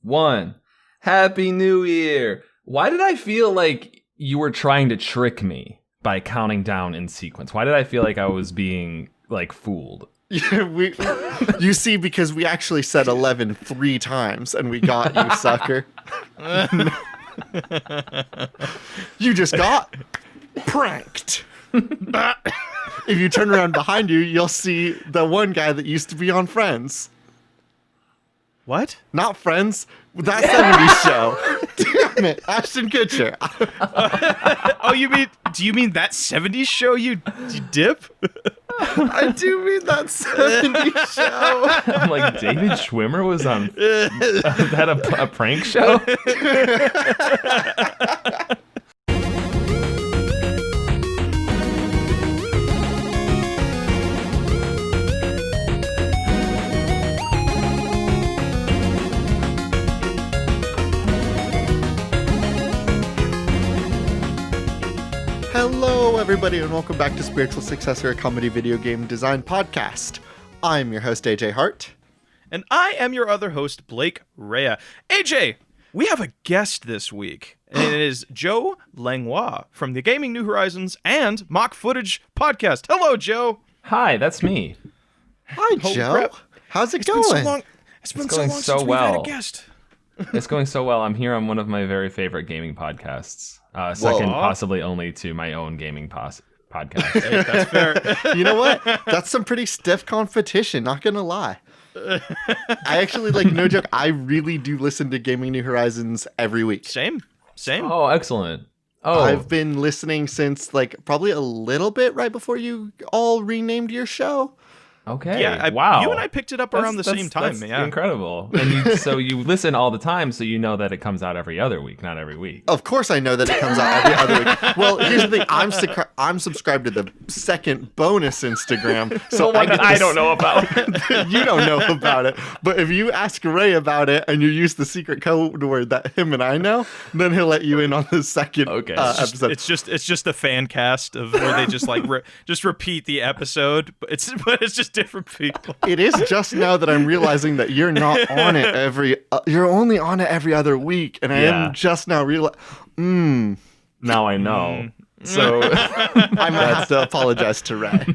1. Happy New Year! Why did I feel like you were trying to trick me by counting down in sequence? Why did I feel like I was being, fooled? Yeah, you see, because we actually said 11 3 times, and we got you, sucker. You just got pranked. If you turn around behind you, you'll see the one guy that used to be on Friends. What? Not Friends. That 70s show. Damn it. Ashton Kutcher. Do you mean that 70s show you dip? I do mean that 70s show. I'm like, David Schwimmer was on that a prank show? Hello, everybody, and welcome back to Spiritual Successor, a comedy video game design podcast. I'm your host, AJ Hart. And I am your other host, Blake Rea. AJ, we have a guest this week, and it is Joe Langlois from the Gaming New Horizons and Mock Footage podcast. Hello, Joe. Hi, that's me. Hi, Holy Joe. crap. How's it It's going? been so long. It's been so going long so since we've had well. a guest. It's going so well. I'm here on one of my very favorite gaming podcasts. Second, possibly only to my own gaming podcast. Hey, that's fair. You know what? That's some pretty stiff competition, not gonna lie. I actually, no joke, I really do listen to Gaming New Horizons every week. Same. Oh, excellent. Oh, I've been listening since, probably a little bit right before you all renamed your show. okay. Yeah, wow. You and I picked it up around the same time. That's Yeah. incredible. And so you listen all the time, so you know that it comes out every other week, not every week. Of course I know that it comes out every other week. Well, here's the thing. I'm subscribed to the second bonus Instagram. So I don't know about. You don't know about it. But if you ask Ray about it and you use the secret code word that him and I know, then he'll let you in on the second episode. It's just a fan cast of where they just just repeat the episode, but it's just different people. It is just now that I'm realizing that you're not on it you're only on it every other week, and I am just now realizing. Now I know. So I might have to apologize to Ray.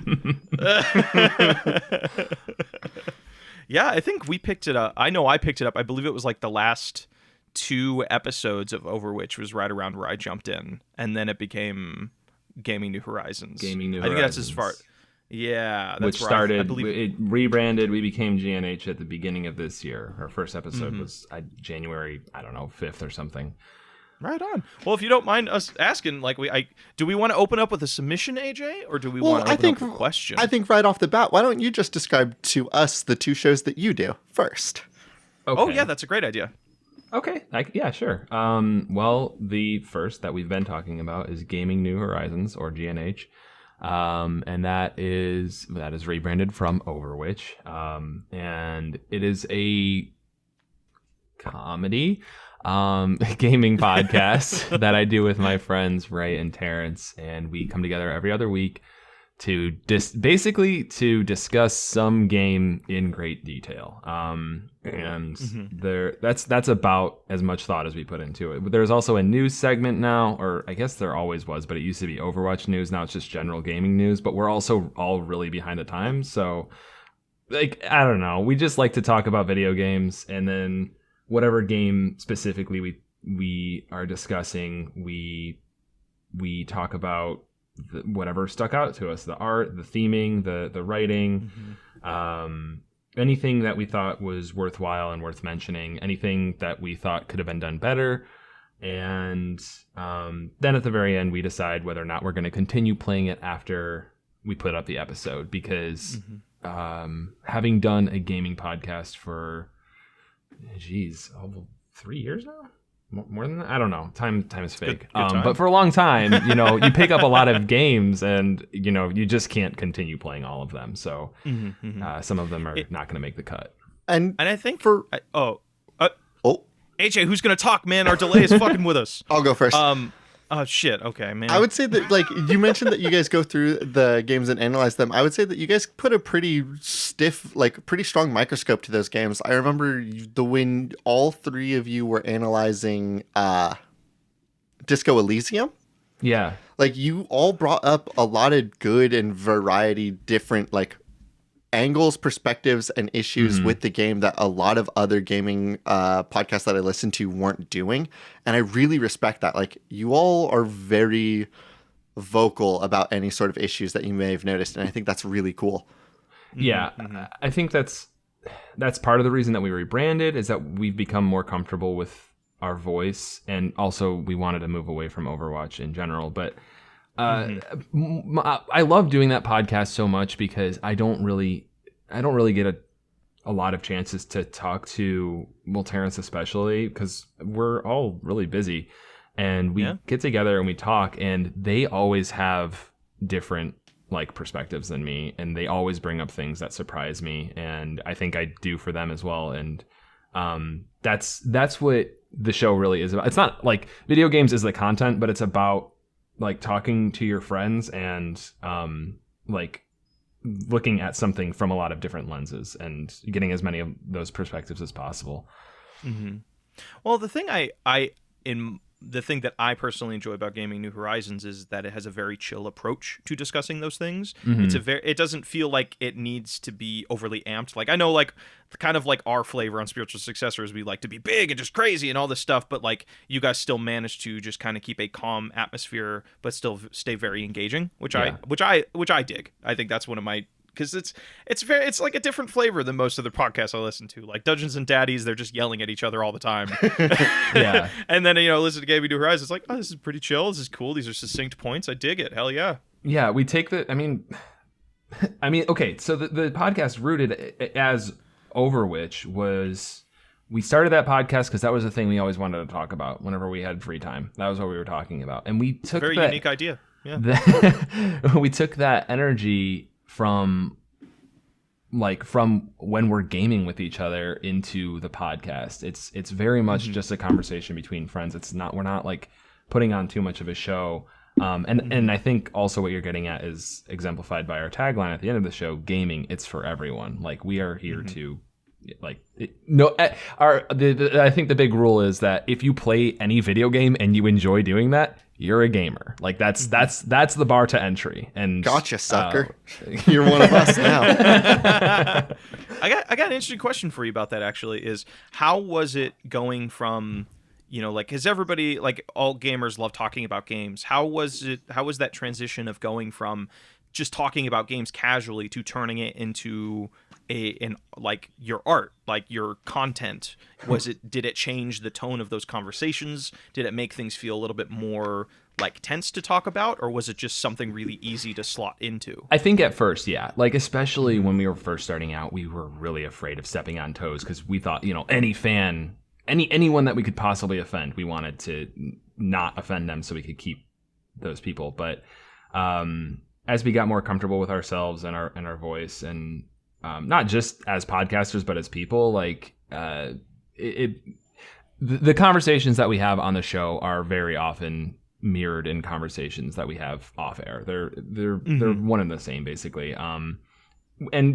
Yeah, I think we picked it up. I know I picked it up. I believe it was the last 2 episodes of Overwatch was right around where I jumped in, and then it became Gaming New Horizons. I think that's as far. Yeah, that's which started. it rebranded. We became GNH at the beginning of this year. Our first episode was January, 5th or something. Right on. Well, if you don't mind us asking, do we want to open up with a submission, AJ, or do we want to open up with a question? I think right off the bat, why don't you just describe to us the 2 shows that you do first? Okay. Oh yeah, that's a great idea. Okay. Yeah, sure. Well, the first that we've been talking about is Gaming New Horizons, or GNH. And that is rebranded from Overwatch. And it is a comedy gaming podcast that I do with my friends Ray and Terrence, and we come together every other week to basically discuss some game in great detail. That's about as much thought as we put into it. But there's also a news segment now, or I guess there always was, but it used to be Overwatch news. Now it's just general gaming news, but we're also all really behind the times. So I don't know. We just like to talk about video games, and then whatever game specifically we are discussing, we talk about whatever stuck out to us, the art, the theming, the writing, anything that we thought was worthwhile and worth mentioning, anything that we thought could have been done better. And then at the very end, we decide whether or not we're going to continue playing it after we put up the episode, because having done a gaming podcast for 3 years now, more than that, I don't know. Time is fake. Good time. But for a long time, you pick up a lot of games, and you just can't continue playing all of them. So some of them are not going to make the cut. And I think oh, AJ, who's gonna talk, man? Our delay is fucking with us. I'll go first. Oh shit. Okay, man. I would say that, like, you mentioned that you guys go through the games and analyze them. I would say that you guys put a pretty stiff, like, pretty strong microscope to those games. I remember when all three of you were analyzing Disco Elysium. Yeah. Like, you all brought up a lot of good and variety different, like, angles, perspectives, and issues with the game that a lot of other gaming podcasts that I listen to weren't doing. And I really respect that. Like, you all are very vocal about any sort of issues that you may have noticed. And I think that's really cool. Yeah. I think that's part of the reason that we rebranded, is that we've become more comfortable with our voice. And also we wanted to move away from Overwatch in general. But I love doing that podcast so much because I don't really get a lot of chances to talk to, well, Terrence especially, because we're all really busy, and we get together and we talk, and they always have different like perspectives than me, and they always bring up things that surprise me, and I think I do for them as well. And that's what the show really is about. It's not like video games is the content, but it's about like talking to your friends and like looking at something from a lot of different lenses and getting as many of those perspectives as possible. Well, the thing the thing that I personally enjoy about Gaming New Horizons is that it has a very chill approach to discussing those things. It doesn't feel like it needs to be overly amped. Like, I know, like, kind of like our flavor on Spiritual Successor is we like to be big and just crazy and all this stuff, but like you guys still manage to just kind of keep a calm atmosphere but still stay very engaging, which I dig. I think that's one of my, because it's like a different flavor than most of the podcasts I listen to. Like Dungeons and Daddies, they're just yelling at each other all the time. Yeah. And then, listen to Gaming New Horizons, it's like, oh, this is pretty chill. This is cool. These are succinct points. I dig it. Hell yeah. Yeah, we take I mean, okay, so the podcast rooted as Overwitch was, we started that podcast because that was the thing we always wanted to talk about whenever we had free time. That was what we were talking about. And we took very unique idea. Yeah. We took that energy from when we're gaming with each other into the podcast. It's very much just a conversation between friends. We're not like putting on too much of a show. And I think also what you're getting at is exemplified by our tagline at the end of the show: gaming, it's for everyone. Like, we are here to, like, I think the big rule is that if you play any video game and you enjoy doing that, you're a gamer. Like, that's the bar to entry. And gotcha, sucker. You're one of us now. I got an interesting question for you about that, actually, is how was it going from, like, because everybody, like, all gamers love talking about games. How was that transition of going from just talking about games casually to turning it into like your art, like your content? Did it change the tone of those conversations? Did it make things feel a little bit more like tense to talk about, or was it just something really easy to slot into? I think at first, yeah. Like, especially when we were first starting out, we were really afraid of stepping on toes because we thought, any fan, anyone that we could possibly offend, we wanted to not offend them so we could keep those people. But as we got more comfortable with ourselves and our voice, and not just as podcasters but as people, like, the conversations that we have on the show are very often mirrored in conversations that we have off air. They're one and the same, basically. And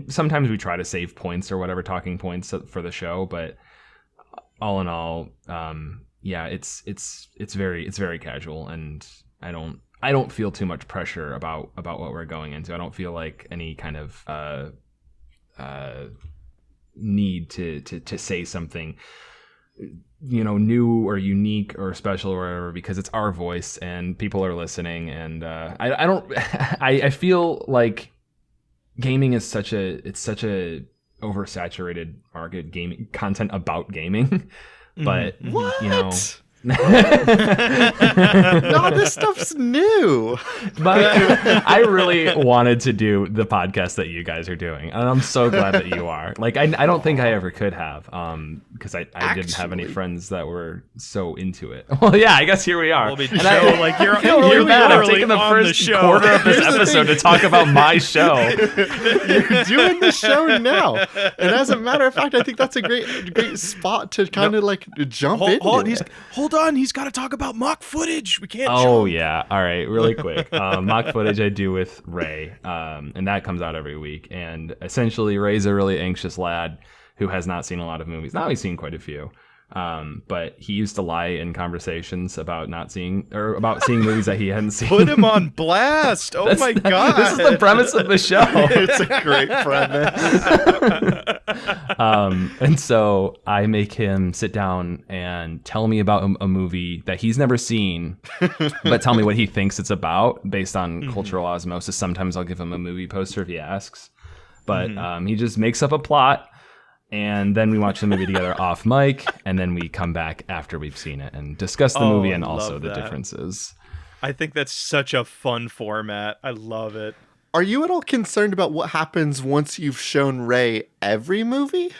sometimes we try to save points or whatever, talking points for the show, but all in all, it's very casual, and I don't feel too much pressure about what we're going into. I don't feel like any kind of need to say something new or unique or special or whatever, because it's our voice and people are listening. And I feel like gaming is such a oversaturated market, gaming content about gaming. But what? No, this stuff's new. But I really wanted to do the podcast that you guys are doing, and I'm so glad that you are. Like, I don't think I ever could have, because I didn't have any friends that were so into it. Well, yeah, I guess here we are. Well, you're bad. I'm taking the on first show. quarter of this episode to talk about my show. You're doing the show now, and as a matter of fact, I think that's a great spot to kind of like jump into. Hold hold on. He's got to talk about mock footage. We can't. Oh yeah. All right. Really quick. Mock footage I do with Ray, and that comes out every week. And essentially, Ray's a really anxious lad who has not seen a lot of movies. Now he's seen quite a few. But he used to lie in conversations about seeing movies that he hadn't seen. Put him on blast. Oh my God. This is the premise of the show. It's a great premise. And so I make him sit down and tell me about a movie that he's never seen, but tell me what he thinks it's about based on cultural osmosis. Sometimes I'll give him a movie poster if he asks, but he just makes up a plot. And then we watch the movie together off mic, and then we come back after we've seen it and discuss the movie and also the differences. I think that's such a fun format. I love it. Are you at all concerned about what happens once you've shown Ray every movie?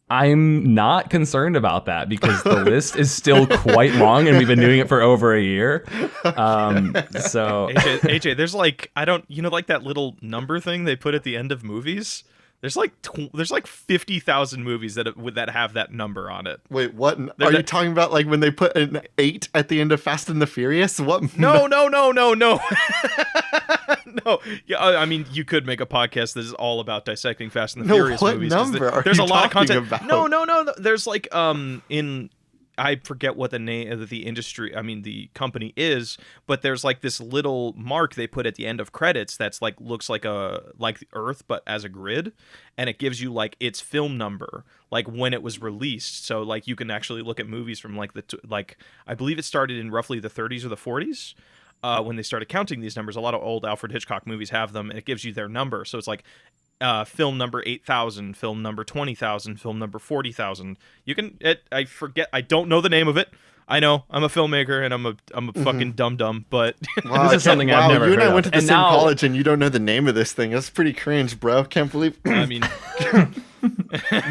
I'm not concerned about that because the list is still quite long, and we've been doing it for over a year. So AJ, there's like like that little number thing they put at the end of movies. There's like 50,000 movies that have that number on it. Wait, what? Are you talking about like when they put an 8 at the end of Fast and the Furious? What? No. No. Yeah, I mean, you could make a podcast that is all about dissecting Fast and the Furious movies. What number there's are a you lot of talking content. about? No. There's like I forget what the name of the company is, but there's like this little mark they put at the end of credits that's like looks like Earth but as a grid, and it gives you like its film number, like when it was released. So like you can actually look at movies from like I believe it started in roughly the 30s or the 40s. When they started counting these numbers, a lot of old Alfred Hitchcock movies have them, and it gives you their number. So it's like film number 8,000, film number 20,000, film number 40,000. You can. I forget. I don't know the name of it. I know I'm a filmmaker and I'm a fucking dum, but Wow, this is something I've never you and heard I went of. to the And same now- college and you don't know the name of this thing. That's pretty cringe, bro. Can't believe. I mean,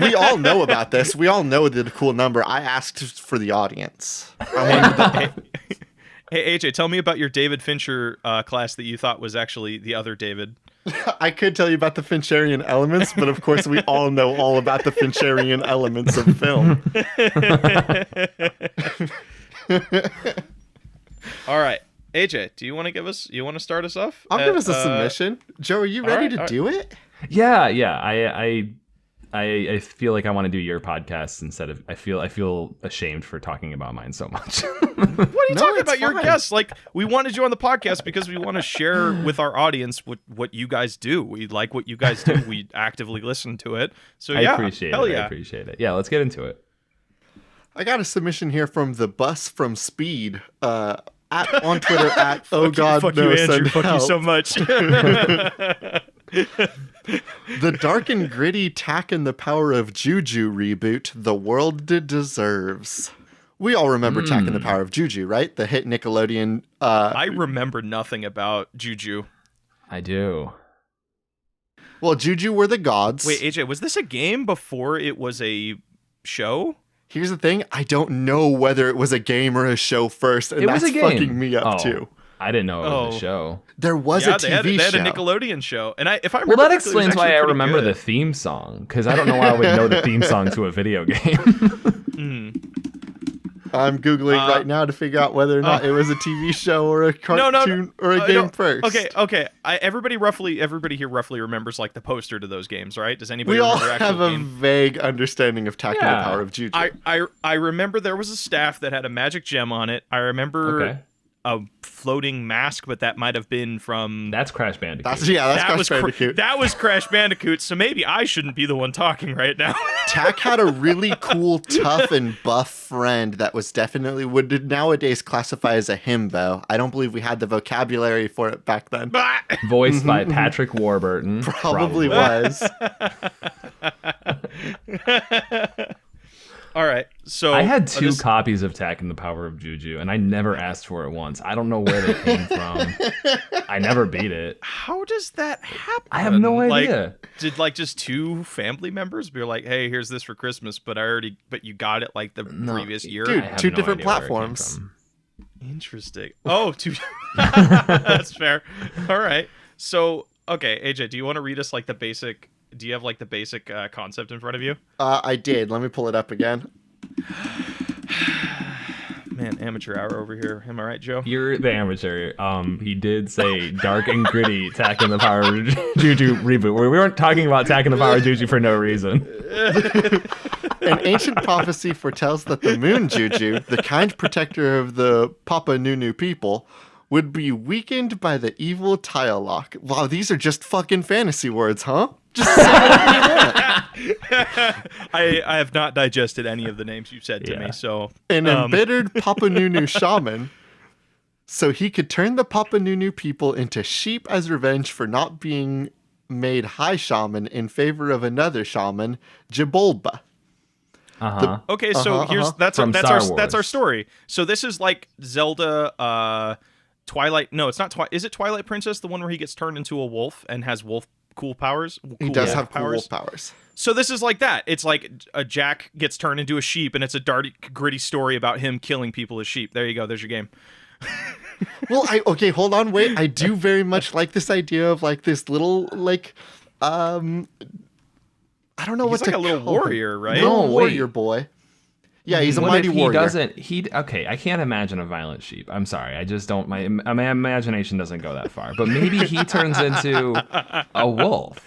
We all know about this. We all know the cool number. I asked for the audience. I wanted the hey AJ, tell me about your David Fincher class that you thought was actually the other David. I could tell you about the Fincherian elements, but of course we all know all about the Fincherian elements of film. All right, AJ, do you want to start us off? I'll give us a submission. Joe, are you ready to do it? Yeah. I feel like I want to do your podcast instead of I feel ashamed for talking about mine so much. What are you talking about? it's Your fine. guests. Like, we wanted you on the podcast because we want to share with our audience what you guys do. We like what you guys do. We actively listen to it. So yeah, I appreciate it. yeah. I appreciate it. Yeah, let's get into it. I got a submission here from the bus from Speed. On Twitter at oh god fuck no you, Andrew. send Fuck you help. so much. The dark and gritty tack and the power of Juju reboot the world deserves. We all remember Tack and the Power of Juju, right? The hit Nickelodeon. I remember nothing about Juju. I do. Well, Juju were the gods. Wait, AJ, was this a game before it was a show? Here's the thing. I don't know whether it was a game or a show first, and It was that's a game. fucking me up too. I didn't know it was a show. There was a TV they had show. a Nickelodeon show, and if I Well, remember that correctly, it was explains why actually I pretty remember good. the theme song, because I don't know why I would know the theme song to a video game. I'm Googling right now to figure out whether or not it was a TV show or a cartoon or a game first. Okay. Everybody here roughly remembers like the poster to those games, right? Does anybody We all remember have actual a game? vague understanding of Tack and the Yeah. Power of Juju. I remember there was a staff that had a magic gem on it. I remember Okay. a floating mask, but that might have been from That's Crash Bandicoot. That's that Crash was Bandicoot. that was Crash Bandicoot. So maybe I shouldn't be the one talking right now. Tack had a really cool, tough, and buff friend that was definitely would nowadays classify as a himbo. I don't believe we had the vocabulary for it back then. Voiced by Patrick Warburton. Probably was. All right, so I had two copies of Tack and the Power of Juju, and I never asked for it once. I don't know where they came from. I never beat it. How does that happen? I have no idea. Did like just two family members be like, "Hey, here's this for Christmas," but you got it like the previous year? Dude, I have two no different idea where it came platforms. from. Interesting. Oh, two. That's fair. All right. So, okay, AJ, do you want to read us like the basic? Do you have like the basic concept in front of you? I did. Let me pull it up again. Man, Man, amateur hour over here. Am I right, Joe? You're the amateur. He did say dark and gritty Attack in the Power of Juju reboot. We weren't talking about Attack in the Power of Juju for no reason. An ancient prophecy foretells that the moon Juju, the kind protector of the Papa Nunu people, would be weakened by the evil Tyalok. Wow, these are just fucking fantasy words, huh? Just say what you want. I have not digested any of the names you said to me, so... An embittered Papa Nunu shaman, so he could turn the Papa Nunu people into sheep as revenge for not being made high shaman in favor of another shaman, Jibolba. Okay, so that's our story. So this is like Zelda Twilight. No, it's not Is it Twilight Princess, the one where he gets turned into a wolf and has cool powers? He does have cool wolf powers. So this is like that. It's like a Jack gets turned into a sheep, and it's a dark, gritty story about him killing people as sheep. There you go. There's your game. Well, okay, hold on, wait. I do very much like this idea of like this little like I don't know He's what like to a little call warrior, him. right? Little No, warrior boy. Yeah, he's a What mighty if he warrior. doesn't? Okay, I can't imagine a violent sheep. I'm sorry, I just don't. My imagination doesn't go that far. But maybe he turns into a wolf.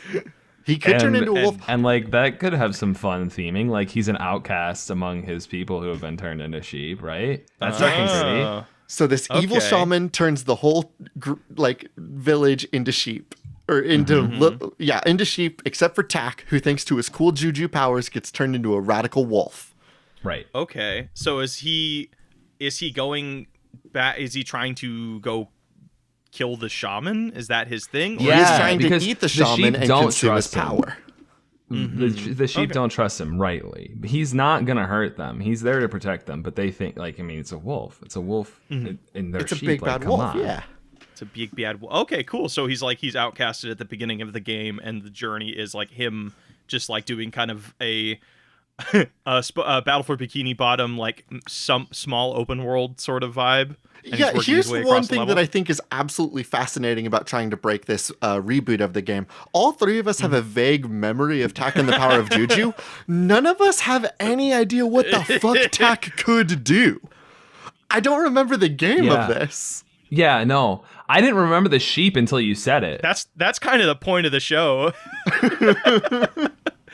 He could turn into a wolf. And like that could have some fun theming. Like he's an outcast among his people who have been turned into sheep, right? That's dark and gritty. So this evil shaman turns the whole village into sheep. Or into into sheep, except for Tak, who thanks to his cool juju powers gets turned into a radical wolf. Right. Okay. So is he going back? Is he trying to go kill the shaman? Is that his thing? Or He's trying to because eat the shaman and consume his trust him. power. The sheep don't trust him rightly. He's not gonna hurt them. He's there to protect them. But they think it's a wolf. It's a wolf, and they're It's a sheep. big like, bad come wolf, on. yeah. It's a big bad. Okay, cool. So he's outcasted at the beginning of the game, and the journey is like him just like doing kind of a Battle for Bikini Bottom, like some small open world sort of vibe. Yeah, here's one thing that I think is absolutely fascinating about trying to break this reboot of the game. All three of us have a vague memory of Tak and the Power of Juju. None of us have any idea what the fuck Tak could do. I don't remember the game of this. Yeah, no. I didn't remember the sheep until you said it. That's kind of the point of the show.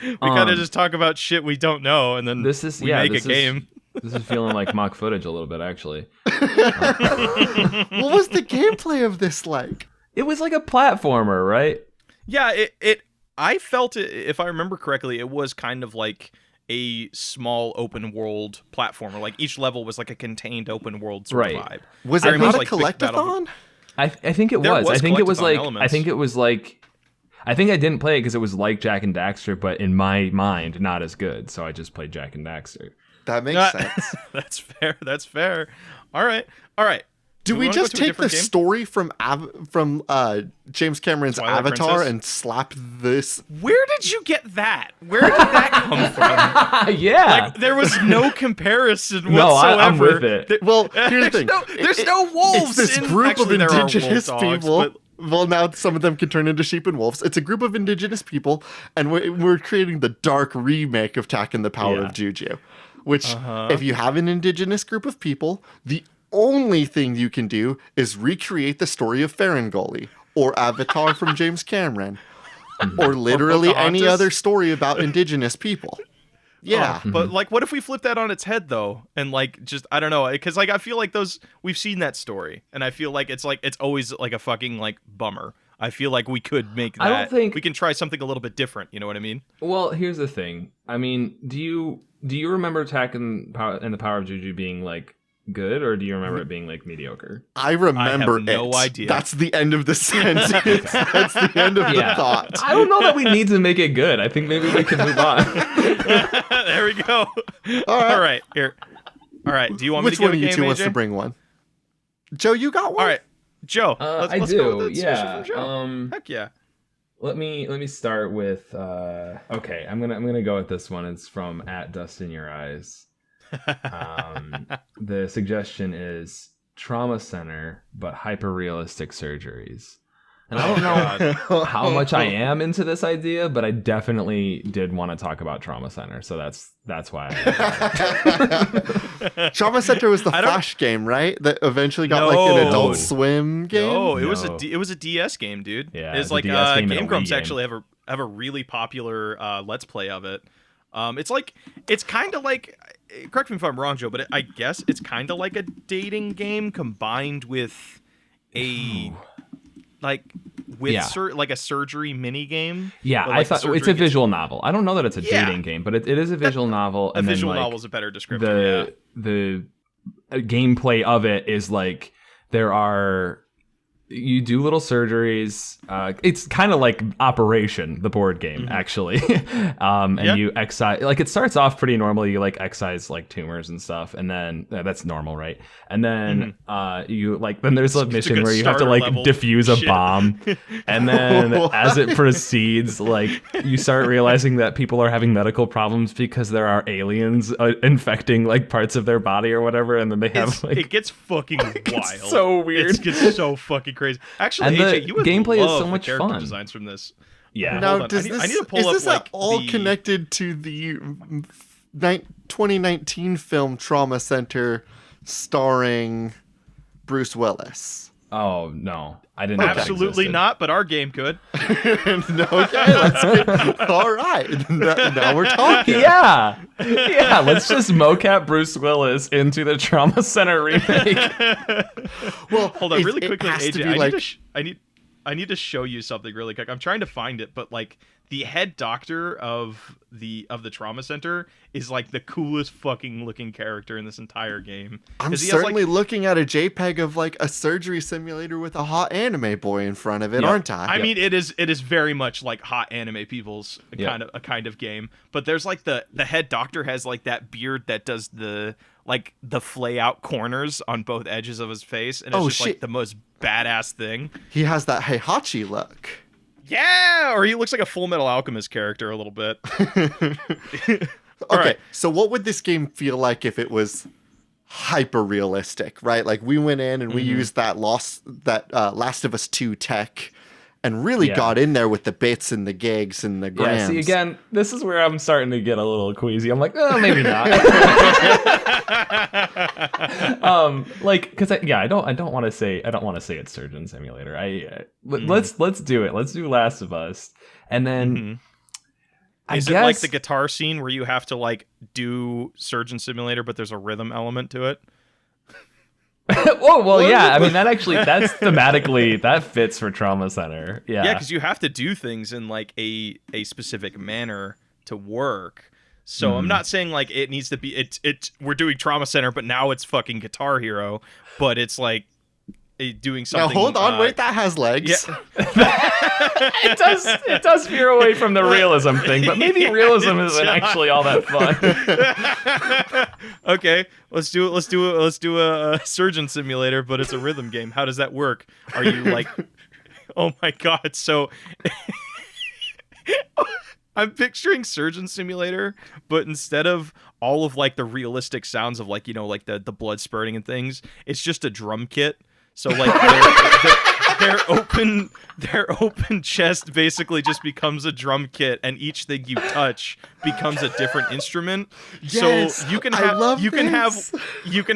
We kind of just talk about shit we don't know, and then make a game. This is feeling like mock footage a little bit, actually. What was the gameplay of this like? It was like a platformer, right? Yeah, I felt it, if I remember correctly, it was kind of like a small open world platformer. Like each level was like a contained open world sort of vibe. Was it not a collectathon? I think it was. I think it was like elements. I think I didn't play it because it was like Jak and Daxter, but in my mind, not as good. So I just played Jak and Daxter. That makes sense. That's fair. All right. Do we just take the story from James Cameron's Twilight Avatar Princess? And slap this? Where did you get that? Where did that come from? Yeah. Like, there was no comparison No, whatsoever. I'm with it. Well, here's the thing. There's no wolves. It's this group of there are wolf indigenous dogs, people. but- Well, now some of them can turn into sheep and wolves. It's a group of indigenous people, and we're creating the dark remake of Tak and the Power of Juju. Which, if you have an indigenous group of people, the only thing you can do is recreate the story of Ferengully or Avatar from James Cameron, or literally any other story about indigenous people. Yeah. But like, what if we flip that on its head though? And like, just, I don't know. Cause like, I feel like we've seen that story, and I feel like it's always like a fucking like bummer. I feel like we could make that. I don't think we can try something a little bit different. You know what I mean? Well, here's the thing. I mean, do you remember Tak and the Power of Juju being like good, or do you remember it being like mediocre? I remember I have no idea. That's the end of the sentence. That's the end of the thought. I don't know that we need to make it good. I think maybe we can move on. There we go. All right. Here. All right. Do you want Which me to one give of a you game, two wants AJ? to bring one? Joe, you got one? All right. Joe, let's go with the yeah. submission from Joe. Heck yeah. Let me start with okay, I'm gonna go with this one. It's from @DustInYourEyes. The suggestion is trauma center, but hyper realistic surgeries. And I don't know how much I am into this idea, but I definitely did want to talk about Trauma Center, so that's why. Trauma Center was the Flash game, right? That eventually got like an Adult Swim game. No, it was a DS game, dude. Yeah, it's like Game Grumps actually have a really popular Let's Play of it. It's kind of like, correct me if I'm wrong, Joe, but I guess it's kind of like a dating game combined with a like a surgery mini game. Yeah, like I thought it's a visual novel. I don't know that it's a dating game, but it is a visual novel. A visual novel is a better description. The gameplay of it is like you do little surgeries. It's kind of like Operation, the board game, actually. You excise, like it starts off pretty normal. You like excise like tumors and stuff, and then that's normal, right? And then then there's a mission where you have to like defuse a bomb, and then as it proceeds, like you start realizing that people are having medical problems because there are aliens infecting like parts of their body or whatever, and then they have it gets fucking wild. It's so weird. It gets so fucking crazy. Actually, and AJ, you would gameplay love is so much character fun. Designs from this. Yeah. Now, I need to pull is up, this like, all connected to the 2019 film Trauma Center starring Bruce Willis? Oh no, I didn't know that Absolutely existed. not, but our game could. Okay, let's get, all right. Now we're talking. Yeah, let's just mocap Bruce Willis into the Trauma Center remake. Well, Hold on, really quickly, has to AJ. be I need to show you something really quick. I'm trying to find it, but like the head doctor of the Trauma Center is like the coolest fucking looking character in this entire game. I'm certainly looking at a JPEG of like a surgery simulator with a hot anime boy in front of it, aren't I? I mean, it is very much like hot anime people's kind of game. But there's like the head doctor has like that beard that does the flay out corners on both edges of his face, and it's like the most badass thing. He has that Heihachi look. Yeah, or he looks like a Full Metal Alchemist character a little bit. Okay, right. So what would this game feel like if it was hyper realistic, right? Like we went in and we used that Last of Us 2 tech and really got in there with the bits and the gigs and the grams. Yeah, see, again, this is where I'm starting to get a little queasy. I'm like, oh, maybe not. Because I don't want to say it's Surgeon Simulator. Let's do it. Let's do Last of Us, and then Is it like the guitar scene where you have to like do Surgeon Simulator, but there's a rhythm element to it? Oh, well, yeah. I mean, that's thematically, that fits for Trauma Center. Yeah. Yeah, because you have to do things in like a specific manner to work. So I'm not saying like it needs to be we're doing Trauma Center, but now it's fucking Guitar Hero, but it's like doing something. Now hold on, wait, that has legs. Yeah. it does veer away from the realism thing, but maybe realism isn't actually all that fun. Okay, let's do a Surgeon Simulator, but it's a rhythm game. How does that work? Are you like, oh my god? So I'm picturing Surgeon Simulator, but instead of all of like the realistic sounds of like, like the blood spurting and things, it's just a drum kit. So like their open chest basically just becomes a drum kit, and each thing you touch becomes a different instrument. Yes, so you can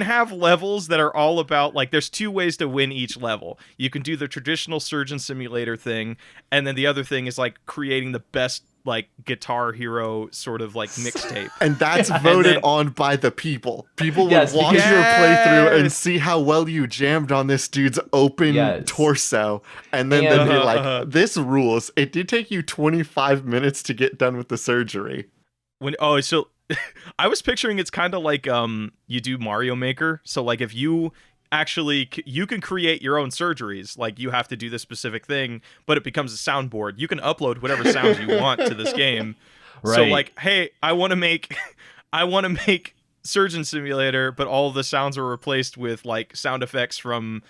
have levels that are all about like there's two ways to win each level. You can do the traditional Surgeon Simulator thing, and then the other thing is like creating the best like Guitar Hero sort of like mixtape. And that's voted on by the people. People would watch your playthrough and see how well you jammed on this dude's open torso. And then they'd be like, this rules. It did take you 25 minutes to get done with the surgery. So I was picturing it's kind of like you do Mario Maker. So like if you can create your own surgeries. Like you have to do this specific thing, but it becomes a soundboard. You can upload whatever sounds you want to this game. Right. So like, hey, I want to make Surgeon Simulator, but all of the sounds are replaced with like sound effects from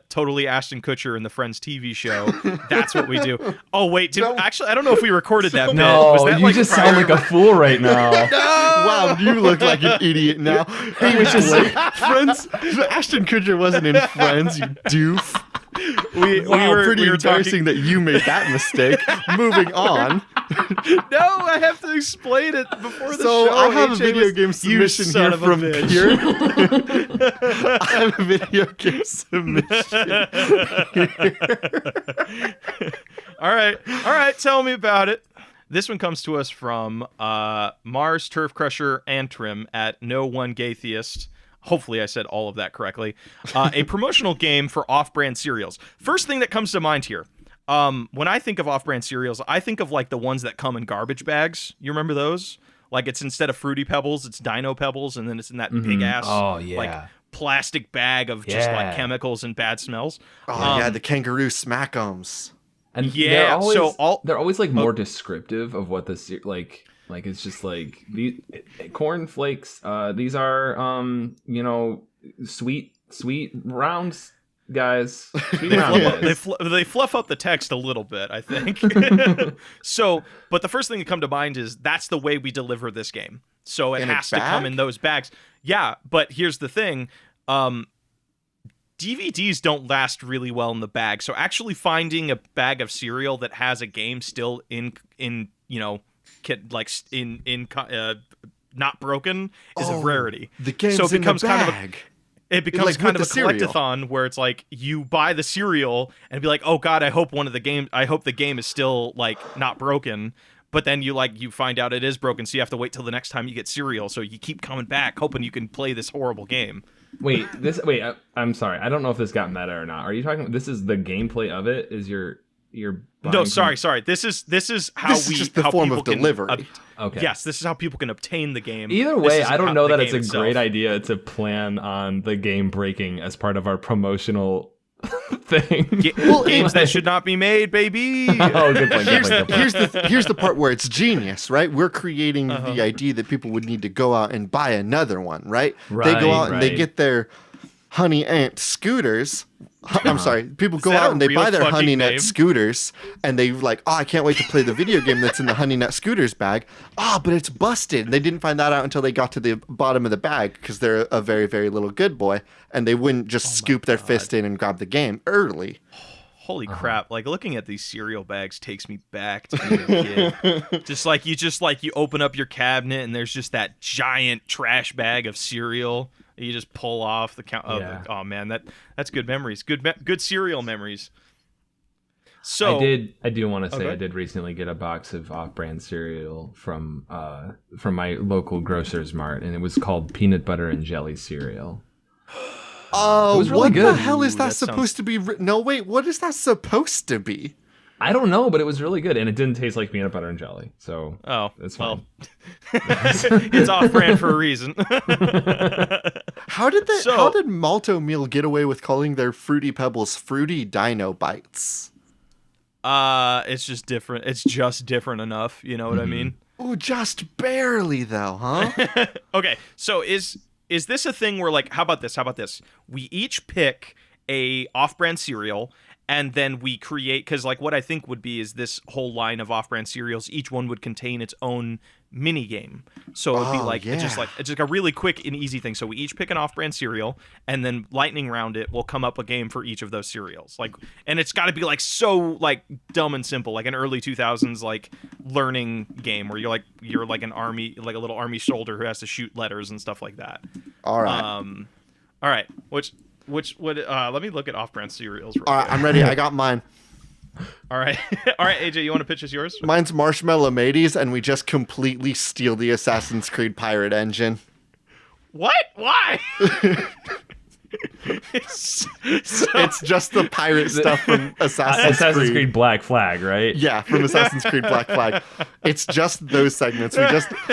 Totally Ashton Kutcher in the Friends TV show. That's what we do. Oh wait, actually I don't know if we recorded that bit. No, was that, you just sound like a fool right now. Wow, you look like an idiot now. He was just like, Friends. Ashton Kutcher wasn't in Friends, you doof. Wow, pretty we were embarrassing that you made that mistake. Moving on. No, I have to explain it before the So show. I have a AJ video was- game You submission son here of a from bitch. Pure. I have a video game submission. All right. Tell me about it. This one comes to us from Mars Turf Crusher Antrim at No One Gaytheist. Hopefully I said all of that correctly. A promotional game for off-brand cereals. First thing that comes to mind here. When I think of off-brand cereals, I think of like the ones that come in garbage bags. You remember those? Like it's instead of Fruity Pebbles, it's Dino Pebbles, and then it's in that big ass like plastic bag of just like chemicals and bad smells. Oh yeah, the kangaroo smackums. And Yeah, they're always like more descriptive of what the like it's just like the corn flakes. These are sweet rounds, guys. Sweet round guys. They fluff up the text a little bit, I think. But the first thing to come to mind is that's the way we deliver this game. So it has to come in those bags. Yeah, but here's the thing. DVDs don't last really well in the bag. So actually finding a bag of cereal that has a game still in not broken is a rarity. The game's so it becomes in the kind bag. It becomes Like kind of a with the cereal. collectathon where it's like you buy the cereal and be like, oh god, I hope the game is still like not broken. But then you find out it is broken, so you have to wait till the next time you get cereal. So you keep coming back, hoping you can play this horrible game. Wait, I'm sorry. I don't know if this got meta or not. Are you talking? This is the gameplay of it. Is your No, sorry. This is how This is just the form of delivery. Okay. Yes, this is how people can obtain the game. Either This way, isn't I don't how know the that it's a game itself. great idea to plan on the game breaking as part of our promotional thing. Games that should not be made, baby. Oh, good point. Good point. Here's the part where it's genius, right? We're creating the idea that people would need to go out and buy another one, right? They go out and they get their Honey Ant scooters. I'm sorry. People go that out a and they real buy their fucking Honey name? Nut scooters, and they like, oh, I can't wait to play the video game that's in the Honey Nut scooters bag. Oh, but it's busted. And they didn't find that out until they got to the bottom of the bag because they're a very, very little good boy, and they wouldn't just scoop their fist in and grab the game early. Holy crap! Like looking at these cereal bags takes me back to being a kid. just like you open up your cabinet and there's just that giant trash bag of cereal. You just pull off the count. Oh man, that's good memories. Good cereal memories. So I do want to say I did recently get a box of off-brand cereal from my local grocer's mart, and it was called peanut butter and jelly cereal. Oh, was really what good. the hell is that that supposed to be? No, wait, what is that supposed to be? I don't know, but it was really good, and it didn't taste like peanut butter and jelly, so it's fine. It's off-brand for a reason. How did Malto Meal get away with calling their Fruity Pebbles Fruity Dino Bites? It's just different. It's just different enough. You know what I mean? Ooh, just barely though, huh? Okay, so is this a thing where like, how about this? We each pick a off-brand cereal, and then we create, because like what I think would be is this whole line of off-brand cereals, each one would contain its own mini game. So it would be like it's just a really quick and easy thing. So we each pick an off-brand cereal, and then lightning round it will come up a game for each of those cereals. Like, and it's got to be like so like dumb and simple, like an early 2000s like learning game where you're like an army, like a little army soldier who has to shoot letters and stuff like that. All right. All right. Which would let me look at off-brand cereals. All right, I'm ready. I got mine. All right, AJ, you want to pitch us yours? Mine's Marshmallow Mateys, and we just completely steal the Assassin's Creed pirate engine. What? Why? It's just the pirate stuff from Assassin's Creed. Black Flag, right? Yeah, from Assassin's Creed Black Flag. It's just those segments.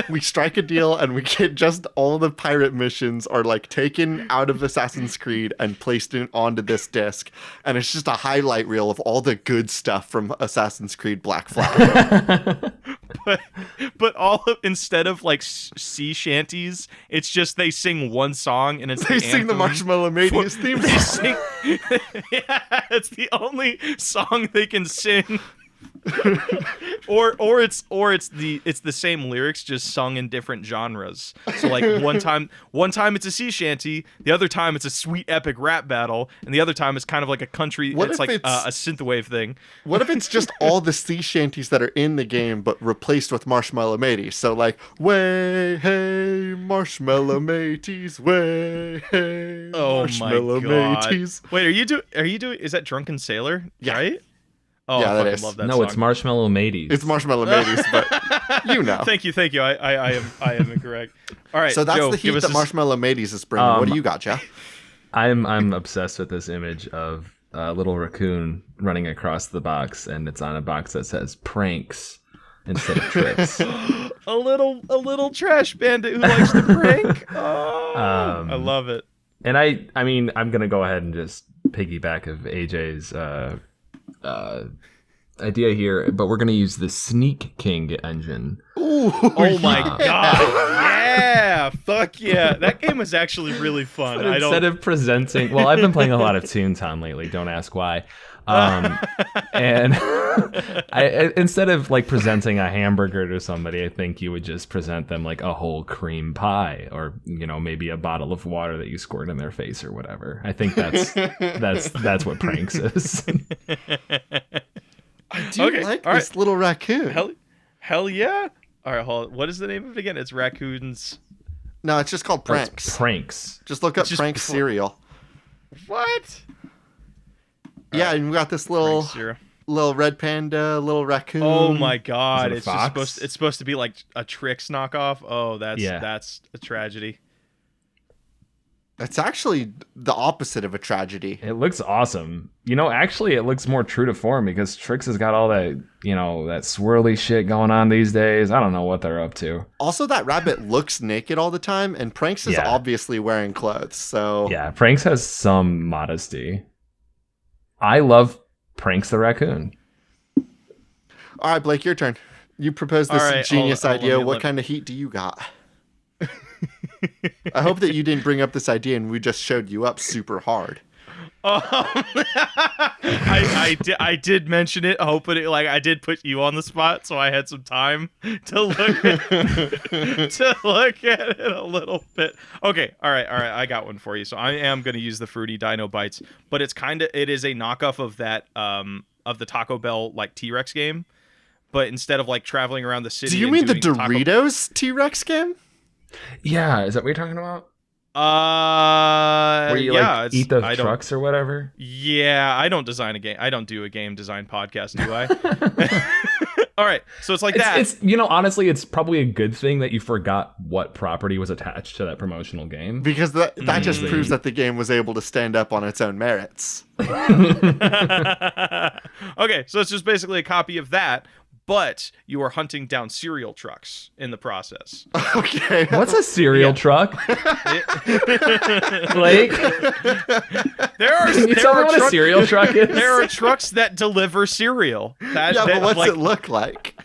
We strike a deal and we get just all the pirate missions are like taken out of Assassin's Creed and placed onto this disc, and it's just a highlight reel of all the good stuff from Assassin's Creed Black Flag. but instead of like sea shanties, it's just they sing one song and it's They sing the Marshmallow Mateys theme song. Yeah, it's the only song they can sing or it's the same lyrics just sung in different genres. So like one time it's a sea shanty, the other time it's a sweet epic rap battle, and the other time it's kind of like a country. What it's if like a synthwave thing. What if it's just all the sea shanties that are in the game but replaced with Marshmallow Mateys? So like, way hey Marshmallow Mateys, way hey Marshmallow Mateys. Wait, are you doing? Is that Drunken Sailor? Yeah. Right. Oh, Yeah, I that fucking is. love that No, song. it's Marshmallow Mateys. It's Marshmallow Mateys, but you know. Thank you. I am incorrect. All right. So that's Joe, the give heat us that Marshmallow Mateys is bringing. What do you got, Joe? I'm obsessed with this image of a little raccoon running across the box, and it's on a box that says pranks instead of tricks. a little trash bandit who likes to prank. Oh, I love it. And I mean, I'm gonna go ahead and just piggyback of AJ's idea here, but we're gonna use the Sneak King engine. Oh my god! Yeah, fuck yeah! That game was actually really fun. But instead of presenting, well, I've been playing a lot of Toontown lately. Don't ask why. And instead of like presenting a hamburger to somebody, I think you would just present them like a whole cream pie, or maybe a bottle of water that you squirt in their face or whatever. I think that's what pranks is. I do like this little raccoon. Hell yeah! All right, hold on. What is the name of it again? It's Raccoons. No, it's just called Pranks. It's pranks. Just look up Pranks cereal. What? Yeah, and we got this little red panda, little raccoon. Oh my god! Is it a fox? It's supposed to be like a Trix knockoff. Oh, that's a tragedy. It's actually the opposite of a tragedy. It looks awesome. Actually, it looks more true to form because Trix has got all that, that swirly shit going on these days. I don't know what they're up to. Also, that rabbit looks naked all the time, and Pranks is obviously wearing clothes. So yeah, Pranks has some modesty. I love Pranks the raccoon. All right, Blake, your turn. You proposed this genius idea. What kind of heat do you got? I hope that you didn't bring up this idea and we just showed you up super hard. I did mention it, hoping I did put you on the spot, so I had some time to look at it a little bit. Okay, all right, I got one for you. So I am going to use the Fruity Dino Bites, but it is a knockoff of that of the Taco Bell like T-Rex game, but instead of like traveling around the city. Do you mean the Doritos T-Rex game? Yeah, is that what you're talking about? Where you eat the trucks or whatever? Yeah, I don't design a game. I don't do a game design podcast, do I? All right, so it's like that. It's honestly, it's probably a good thing that you forgot what property was attached to that promotional game. Because that just proves that the game was able to stand up on its own merits. Okay, so it's just basically a copy of that, but you are hunting down cereal trucks in the process. Okay. What's a cereal truck? Blake? Can you tell me what a cereal truck is? There are trucks that deliver cereal. But what's it look like?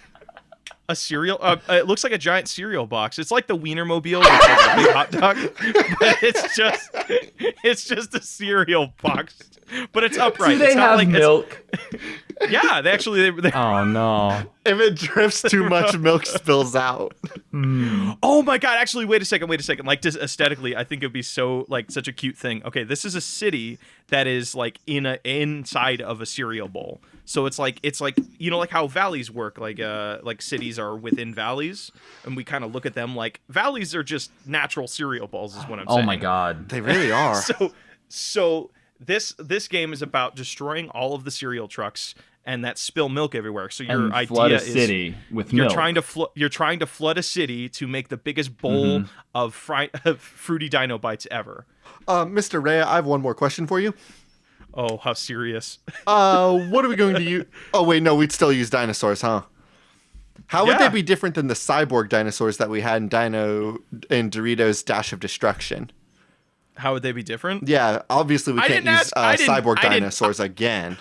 A cereal? It looks like a giant cereal box. It's like the Wienermobile, which is like a big hot dog, but it's just a cereal box. But it's upright. Do they have milk? Yeah, they Oh no! If it drifts too much, milk spills out. Oh my god! Actually, wait a second. Like, just aesthetically, I think it'd be such a cute thing. Okay, this is a city that is like inside of a cereal bowl. So it's like like how valleys work. Like cities are within valleys, and we kind of look at them like valleys are just natural cereal bowls. Is what I'm saying. Oh my god, they really are. So this game is about destroying all of the cereal trucks and that spill milk everywhere. So your idea flood a is city with you're milk. You're trying to flood a city to make the biggest bowl of Fruity Dino Bites ever. Mr. Ray, I have one more question for you. Oh, how serious! What are we going to use? Oh wait, no, we'd still use dinosaurs, huh? How would they be different than the cyborg dinosaurs that we had in Doritos Dash of Destruction? How would they be different? Yeah, obviously we can't use cyborg dinosaurs again.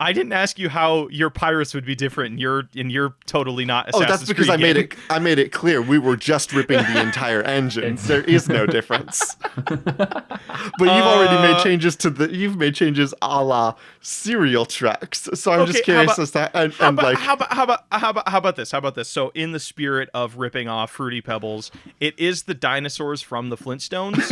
I didn't ask you how your pirates would be different, and you're totally not Assassin's that's because Creed I made it clear we were just ripping the entire engine. There is no difference. But you've already made changes you've made changes a la serial tracks. So I'm just curious as to how about this? How about this? So in the spirit of ripping off Fruity Pebbles, it is the dinosaurs from the Flintstones,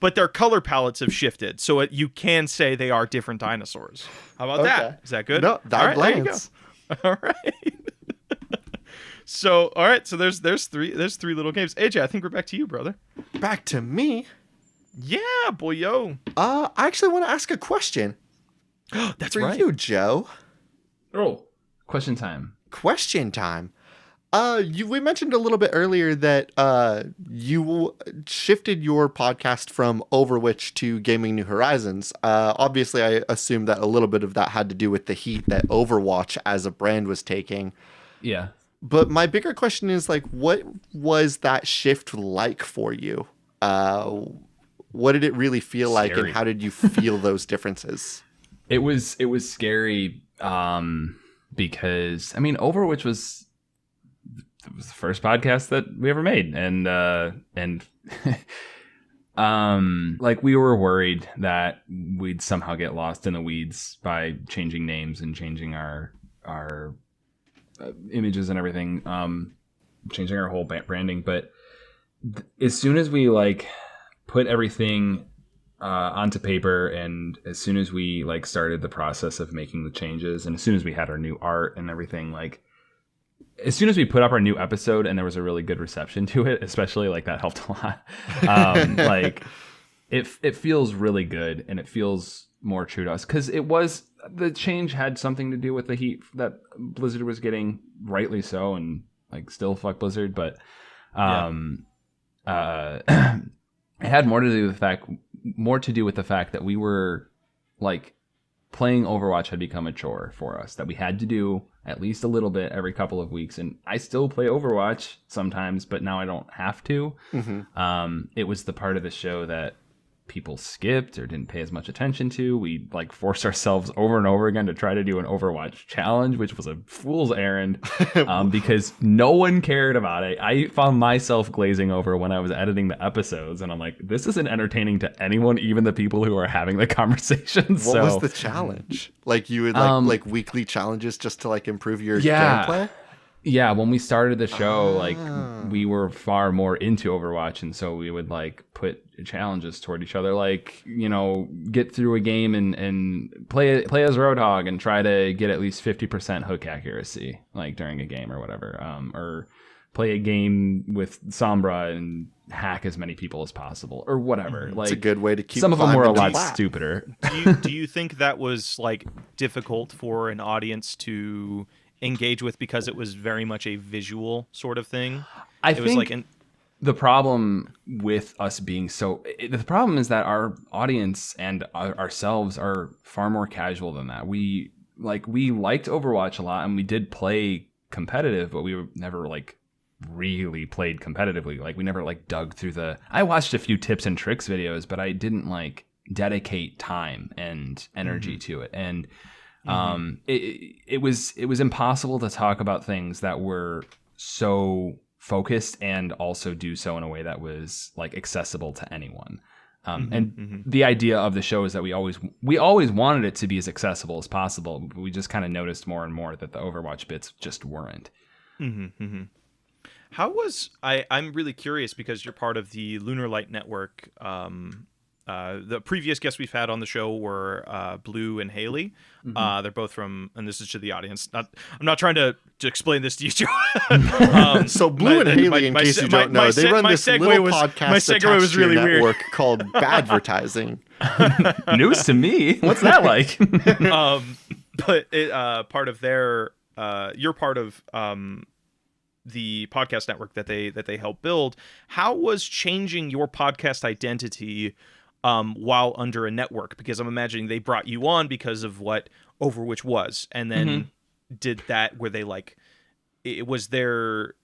but their color palettes have shifted. So you can say they are different dinosaurs. How about that? Is that good? No, that lands. All right. So there's three little games. AJ, I think we're back to you, brother. Back to me. Yeah, boyo. I actually want to ask a question. That's for right. you, Joe. Oh, question time. Question time. We mentioned a little bit earlier that you shifted your podcast from Overwatch to Gaming New Horizons. Obviously, I assume that a little bit of that had to do with the heat that Overwatch as a brand was taking. Yeah. But my bigger question is, like, what was that shift like for you? What did it really feel like, and how did you feel those differences? It was scary because, I mean, Overwatch was the first podcast that we ever made, and like, we were worried that we'd somehow get lost in the weeds by changing names and changing our images and everything, changing our whole branding. But as soon as we like put everything onto paper, and as soon as we like started the process of making the changes, and as soon as we had our new art and everything, like, as soon as we put up our new episode and there was a really good reception to it, especially, like, that helped a lot. Like, it feels really good, and it feels more true to us, because the change had something to do with the heat that Blizzard was getting, rightly so, and like, still fuck Blizzard, but it had more to do with the fact that we were, like, playing Overwatch had become a chore for us that we had to do at least a little bit every couple of weeks. And I still play Overwatch sometimes, but now I don't have to. Mm-hmm. It was the part of the show that people skipped or didn't pay as much attention to. We like forced ourselves over and over again to try to do an Overwatch challenge, which was a fool's errand because no one cared about it. I found myself glazing over when I was editing the episodes, and I'm like, this isn't entertaining to anyone, even the people who are having the conversation. What was the challenge? Like, you would like weekly challenges just to like improve your gameplay? Yeah, when we started the show, like, we were far more into Overwatch, and so we would like put challenges toward each other, like, you know, get through a game and play as Roadhog and try to get at least 50% hook accuracy, like, during a game or whatever, or play a game with Sombra and hack as many people as possible or whatever. Like, it's a good way to keep. Some of them were a lot flat. stupider. Do you think that was like difficult for an audience to engage with because it was very much a visual sort of thing? I think the problem with us being the problem is that our audience and ourselves are far more casual than that. We liked Overwatch a lot, and we did play competitive, but we never like really played competitively. Like, we never like dug through I watched a few tips and tricks videos, but I didn't like dedicate time and energy to it. And it was impossible to talk about things that were so focused and also do so in a way that was like accessible to anyone. The idea of the show is that we always wanted it to be as accessible as possible, but we just kind of noticed more and more that the Overwatch bits just weren't. How was I'm really curious because you're part of the Lunar Light Network. The previous guests we've had on the show were Blue and Haley. They're both from, and this is to the audience. I'm not trying to explain this to you, Joe. So Blue and Haley, in case you don't know, they run this little podcast my segue was really weird. Network called Badvertising. News to me. What's that like? But part of their, you're part of the podcast network that they help build. How was changing your podcast identity while under a network? Because I'm imagining they brought you on because of what Overwatch was, and then did that where they like, it was their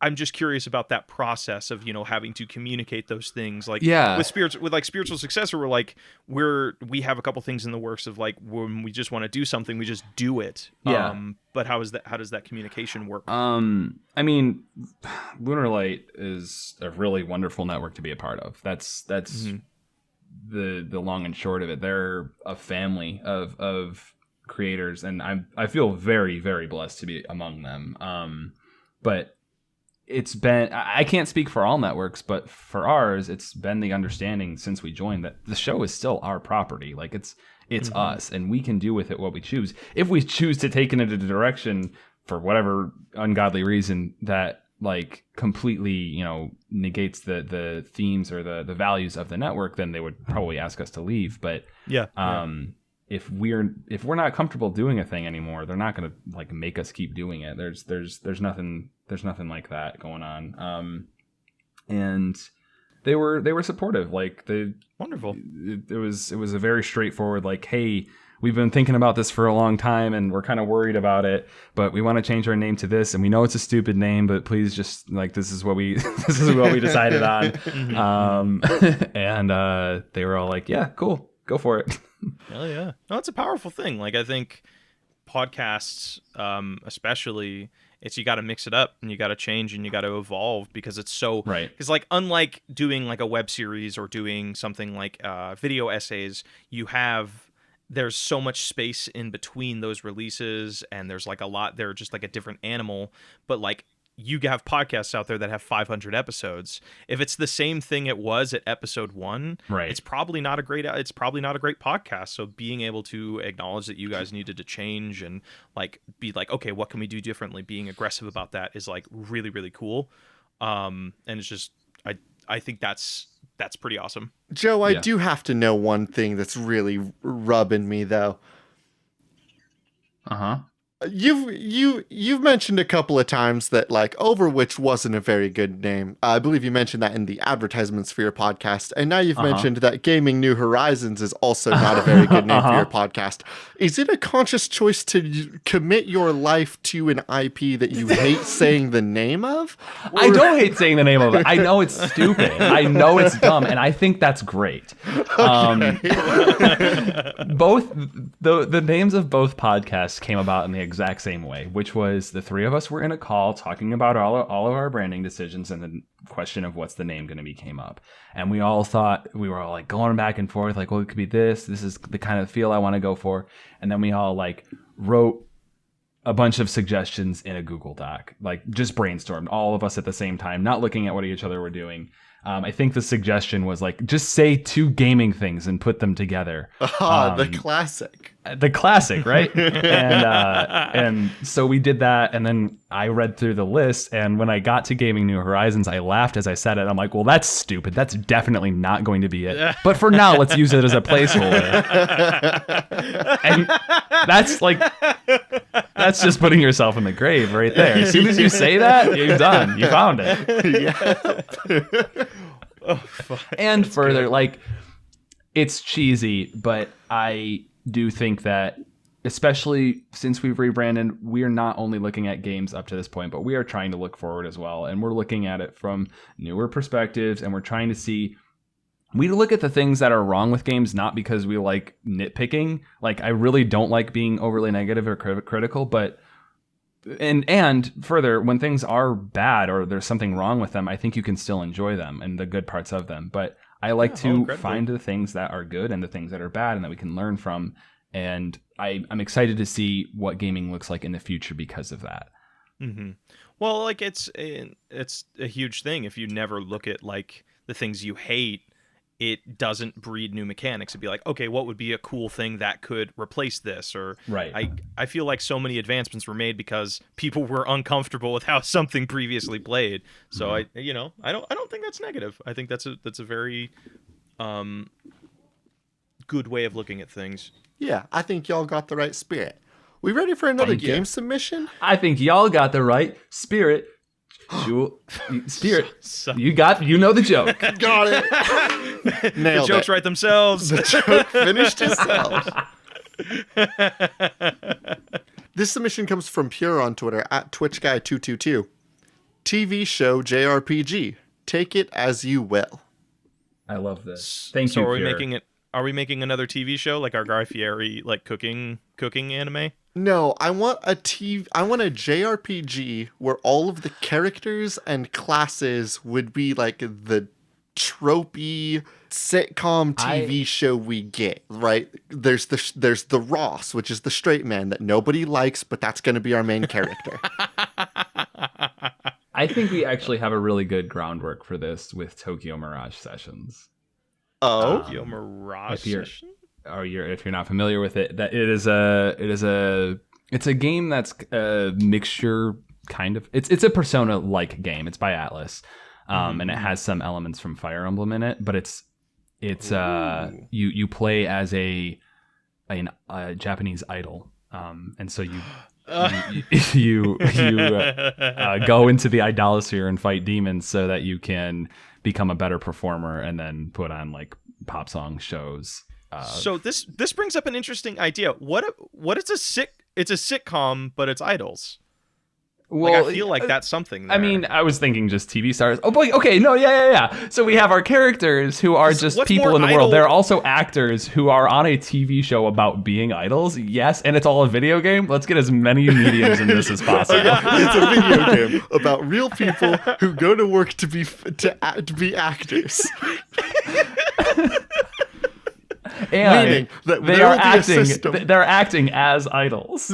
I'm just curious about that process of, having to communicate those things. Like Yeah. with Spiritual Successor, we have a couple things in the works of like when we just want to do something, we just do it. Yeah. But how does that communication work? I mean, Lunar Light is a really wonderful network to be a part of. That's the long and short of it. They're a family of creators, and I feel very, very blessed to be among them. But it's been, I can't speak for all networks, but for ours, it's been the understanding since we joined that the show is still our property. Like it's us, and we can do with it what we choose. If we choose to take it in a direction for whatever ungodly reason that like completely, negates the themes or the values of the network, then they would probably ask us to leave. But if we're not comfortable doing a thing anymore, they're not going to like make us keep doing it. There's nothing like that going on. And they were supportive. Like Wonderful. It was a very straightforward like, hey, we've been thinking about this for a long time and we're kind of worried about it, but we want to change our name to this, and we know it's a stupid name, but please just like, this is what we decided on. And they were all like, yeah, cool, go for it. Hell yeah. No, it's a powerful thing. Like I think podcasts, especially, it's you got to mix it up and you got to change and you got to evolve because it's so right. Because like unlike doing like a web series or doing something like video essays, there's so much space in between those releases, and there's like a lot. They're just like a different animal. But like you have podcasts out there that have 500 episodes. If it's the same thing it was at episode 1, right, it's probably not a great podcast. So being able to acknowledge that you guys needed to change and like be like, okay, what can we do differently? Being aggressive about that is like really, really cool. And it's just I think that's pretty awesome. Joe, I do have to know one thing that's really rubbing me though. You've mentioned a couple of times that like Overwitch wasn't a very good name. I believe you mentioned that in the advertisements for your podcast, and now you've mentioned that Gaming New Horizons is also not a very good name for your podcast. Is it a conscious choice to commit your life to an IP that you hate saying the name of? Or... I don't hate saying the name of it. I know it's stupid. I know it's dumb, and I think that's great. Both the names of both podcasts came about in the exact same way, which was the three of us were in a call talking about all of our branding decisions, and the question of what's the name going to be came up, and we all thought, we were all like going back and forth like, well, it could be this is the kind of feel I want to go for, and then we all like wrote a bunch of suggestions in a Google Doc, like just brainstormed, all of us at the same time, not looking at what each other were doing. I think the suggestion was like, just say 2 gaming things and put them together. The classic. The classic, right? And so we did that, and then I read through the list, and when I got to Gaming New Horizons, I laughed as I said it. I'm like, well, that's stupid. That's definitely not going to be it. But for now, let's use it as a placeholder. And that's just putting yourself in the grave right there. As soon as you say that, you're done. You found it. Yeah. And further, like, it's cheesy, but I do think that, especially since we've rebranded, we're not only looking at games up to this point, but we are trying to look forward as well. And we're looking at it from newer perspectives, and we're trying to see, we look at the things that are wrong with games, not because we like nitpicking. Like, I really don't like being overly negative or critical, but and further, when things are bad or there's something wrong with them, I think you can still enjoy them and the good parts of them. But I like to find the things that are good and the things that are bad and that we can learn from. And I'm excited to see what gaming looks like in the future because of that. Mm-hmm. Well, like it's a huge thing. If you never look at like the things you hate, it doesn't breed new mechanics. It'd be like, okay, what would be a cool thing that could replace this? Or right. I feel like so many advancements were made because people were uncomfortable with how something previously played. So I don't think that's negative. I think that's a very good way of looking at things. Yeah, I think y'all got the right spirit. We ready for another game submission? I think y'all got the right spirit. Spirit, you know the joke. Got it. Nailed the jokes it. write themselves. The joke finished itself. This submission comes from Pure on Twitter at TwitchGuy222. TV show JRPG. Take it as you will. I love this. Thank so you. Are we Pierre. making it? Are we making another TV show like our Guy Fieri like cooking anime? No, I want a JRPG where all of the characters and classes would be like the tropey sitcom TV show we get, right? There's the Ross, which is the straight man that nobody likes, but that's going to be our main character. I think we actually have a really good groundwork for this with Tokyo Mirage Sessions. Oh, Yo, Mirage. If you're not familiar with it, that it's a game that's a mixture kind of. It's a Persona like game. It's by Atlas, and it has some elements from Fire Emblem in it, but it's you play as a Japanese idol, and so you go into the idolosphere and fight demons so that you can become a better performer and then put on like pop song shows. So this brings up an interesting idea. What is it's a sitcom, but it's idols. Well, I feel like that's something there. I mean, I was thinking just TV stars. Oh boy, okay, no, yeah. So we have our characters who are just people in the world. There are also actors who are on a TV show about being idols. Yes, and it's all a video game. Let's get as many mediums in this as possible. it's a video game about real people who go to work to be actors. And meaning that they are acting. They're acting as idols.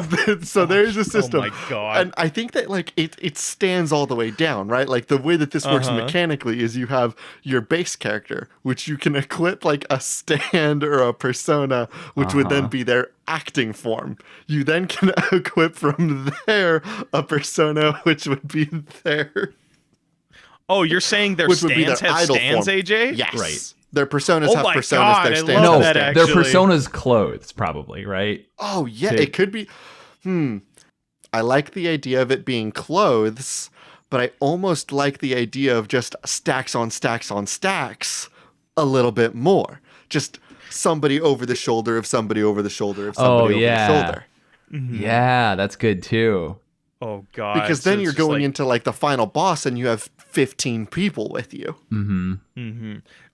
So there's a system. Oh my god! And I think that like it stands all the way down, right? Like the way that this works mechanically is you have your base character, which you can equip like a stand or a persona, which would then be their acting form. You then can equip from there a persona, which would be their. Oh, you're saying their stands have stands, form. AJ? Yes. Right. Their personas have personas. God, their I stands love have that, stands. Their personas clothes, probably, right? Oh, yeah, it could be. I like the idea of it being clothes, but I almost like the idea of just stacks on stacks on stacks a little bit more. Just somebody over the shoulder of somebody over the shoulder of somebody over the shoulder. Mm-hmm. Yeah, that's good too. Oh god! Because then you're going into like the final boss and you have 15 people with you.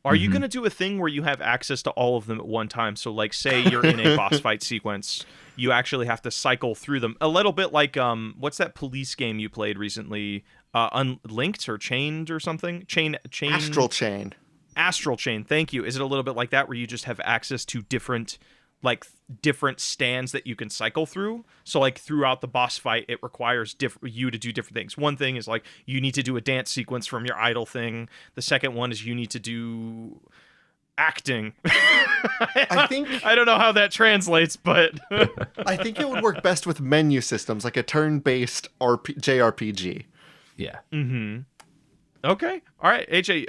Are you going to do a thing where you have access to all of them at one time? So like say you're in a boss fight sequence, you actually have to cycle through them. A little bit like what's that police game you played recently? Unlinked or Chained or something? Chain Astral Chain. Astral Chain. Thank you. Is it a little bit like that where you just have access to different stands that you can cycle through? So like throughout the boss fight, it requires you to do different things. One thing is like you need to do a dance sequence from your idol thing. The second one is you need to do acting. I don't know how that translates, but I think it would work best with menu systems, like a turn-based JRPG. Yeah. Okay. All right, AJ,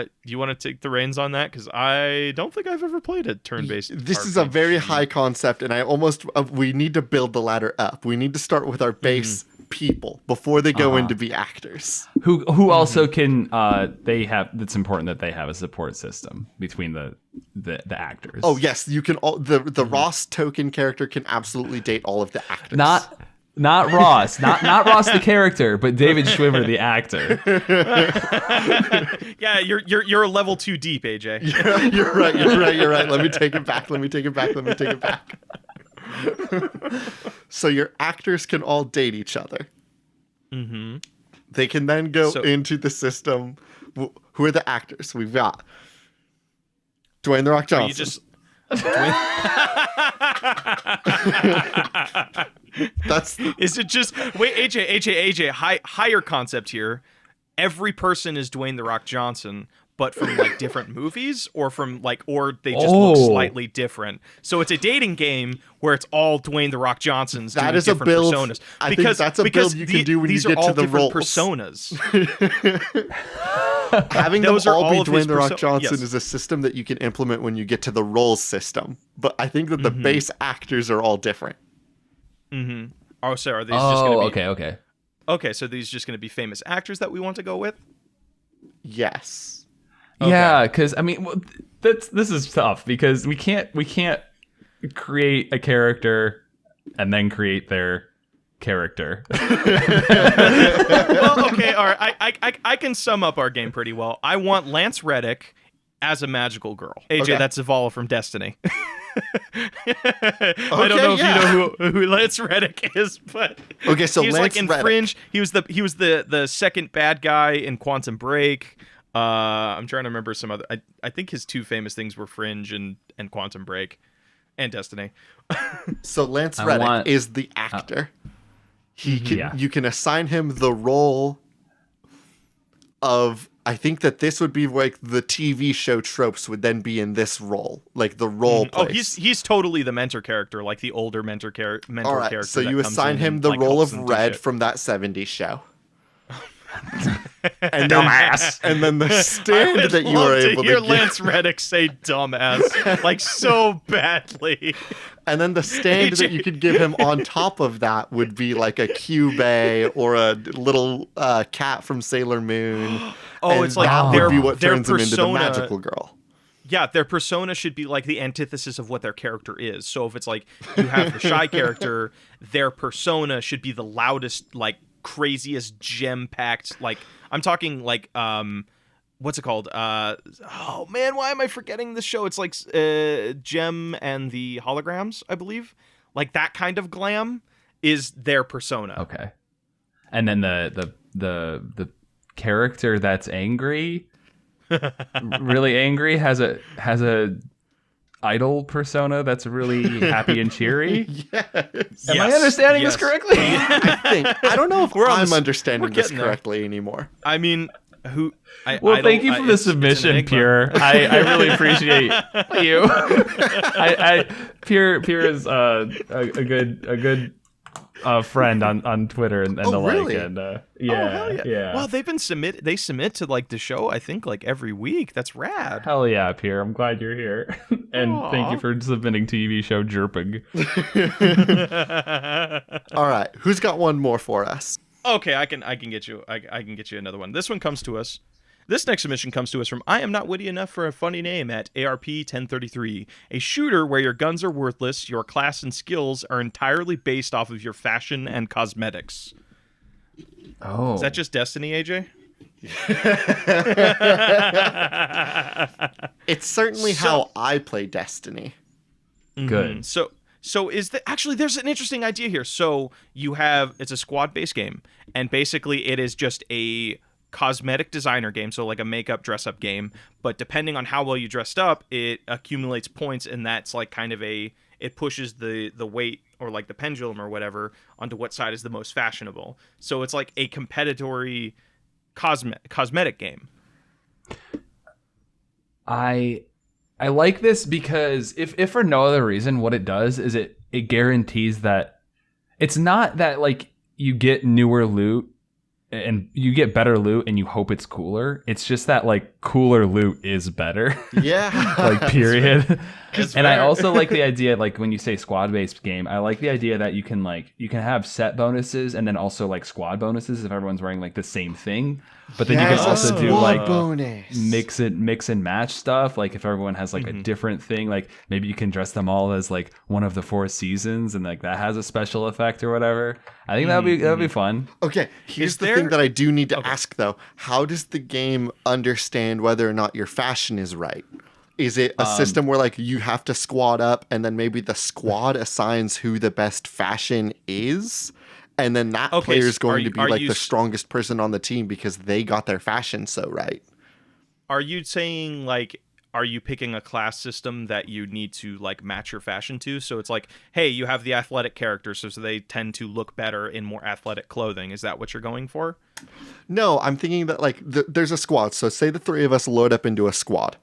do you want to take the reins on that? Because I don't think I've ever played a turn-based This RPG. is a very high concept, and I almost we need to build the ladder up. We need to start with our base people before they go in to be actors. Who also can it's important that they have a support system between the actors. Oh yes, you can. The Ross token character can absolutely date all of the actors. Not Ross, not Ross the character, but David Schwimmer the actor. Yeah, you're a level too deep, AJ. You're right. Let me take it back. So your actors can all date each other. They can then go into the system. Who are the actors? We've got Dwayne "The Rock" Johnson. Is it just wait, AJ, higher concept here. Every person is Dwayne "The Rock" Johnson, but from like different movies, or they just look slightly different. So it's a dating game where it's all Dwayne "The Rock" Johnsons doing different personas. I think that's a build you can do when you get to the roles. Personas. Having them all be Dwayne "The Rock" Johnson yes. is a system that you can implement when you get to the roles system. But I think that the base actors are all different. Oh, so are these just going to be... okay. Okay, so these just going to be famous actors that we want to go with? Yes. Okay. Yeah, because I mean, this is tough because we can't create a character and then create their character. Well, okay, all right. I can sum up our game pretty well. I want Lance Reddick as a magical girl. AJ, Okay. that's Zavala from Destiny. I don't know if you know who Lance Reddick is, but Okay, so he was Lance like in Reddick. Fringe. He was the second bad guy in Quantum Break. I'm trying to remember some other. I think his two famous things were Fringe and Quantum Break, and Destiny. So Lance I Reddick want- is the actor. Yeah. You can assign him the role of. I think that this would be like the TV show tropes would then be in this role, like the role. Oh, place. he's totally the mentor character, like the older mentor All right. character. So that you comes assign in him and, the like, role helps of them do Red shit. from that '70s show. And dumbass. And then the stand I would that you love are to able hear to get. Lance Reddick say "dumbass" like so badly. And then the stand that you could give him on top of that would be like a Cubey or a little cat from Sailor Moon. Oh, And it's like that their would be what their turns him into the persona- magical girl. Yeah, their persona should be like the antithesis of what their character is. So if it's like you have the shy character, their persona should be the loudest, like craziest, gem-packed. Like I'm talking like what's it called? Oh man, why am I forgetting this show? It's like Gem and the Holograms, I believe. Like that kind of glam is their persona. Okay. And then the character that's angry, really angry, has a idol persona that's really happy and cheery. Yes. Am I understanding this correctly? I don't know if We're on I'm this- understanding we're this getting there. correctly anymore. I mean, who? Well, I thank don't- you for I- the it's an submission, enigma. Pure. I really appreciate you. Pure is a good friend on Twitter and Oh, the like. really? And Oh, yeah, hell yeah. yeah. Well, they submit to like the show, I think, like every week. That's rad. Hell yeah, Pierre. I'm glad you're here. And thank you Aw. for submitting TV show Jerping. All right, who's got one more for us? Okay, I can get you another one. This one comes to us. This next submission comes to us from I am not witty enough for a funny name at ARP 1033. A shooter where your guns are worthless, your class and skills are entirely based off of your fashion and cosmetics. Oh. Is that just Destiny, AJ? It's certainly how I play Destiny. good? So is that actually there's an interesting idea here. So it's a squad-based game, and basically it is just a cosmetic designer game, so like a makeup dress up game, but depending on how well you dressed up, it accumulates points, and that's like kind of it pushes the weight or like the pendulum or whatever onto what side is the most fashionable. So it's like a competitive cosmetic game. I like this because if for no other reason, what it does is it guarantees that it's not that like you get newer loot and you get better loot and you hope it's cooler. It's just that like cooler loot is better. Yeah. Like period. That's And I fair. also like the idea, like when you say squad based game, I like the idea that you can have set bonuses and then also like squad bonuses if everyone's wearing like the same thing. But then you Yes, can also a do squad like bonus. mix and match stuff. Like if everyone has like a different thing, like maybe you can dress them all as like one of the 4 seasons and like that has a special effect or whatever. I think that'd be fun. Okay, here's Is the there- thing that I do need to ask though. How does the game understand whether or not your fashion is right? Is it a system where like you have to squad up and then maybe the squad assigns who the best fashion is? And then that Okay, player is so going to be are like you the s- strongest person on the team because they got their fashion so right. Are you saying like are you picking a class system that you need to like match your fashion to? So it's like, hey, you have the athletic characters, so they tend to look better in more athletic clothing. Is that what you're going for? No, I'm thinking that like there's a squad. So say the 3 of us load up into a squad.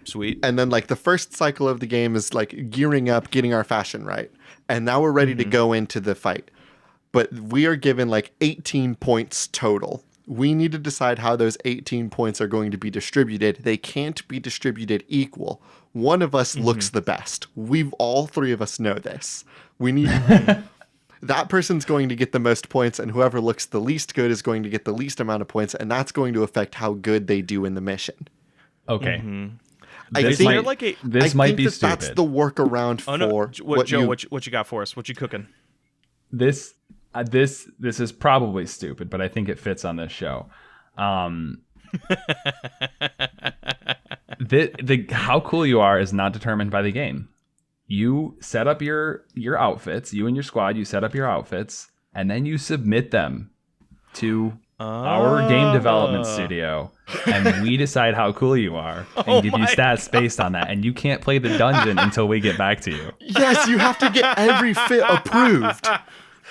Sweet. And then like the first cycle of the game is like gearing up, getting our fashion right. And now we're ready to go into the fight. But we are given like 18 points total. We need to decide how those 18 points are going to be distributed. They can't be distributed equal. One of us looks the best. All 3 of us know this. We need that person's going to get the most points, and whoever looks the least good is going to get the least amount of points, and that's going to affect how good they do in the mission. Okay. I This think- might, Is there like a- this I might think be that stupid. that's the workaround Oh no, for Joe, what you got for us? What you cooking? This this is probably stupid, but I think it fits on this show. The how cool you are is not determined by the game. You set up your outfits, you and your squad, you set up your outfits, and then you submit them to our game development studio, and we decide how cool you are and give you stats based on that. And you can't play the dungeon until we get back to you. Yes, you have to get every fit approved.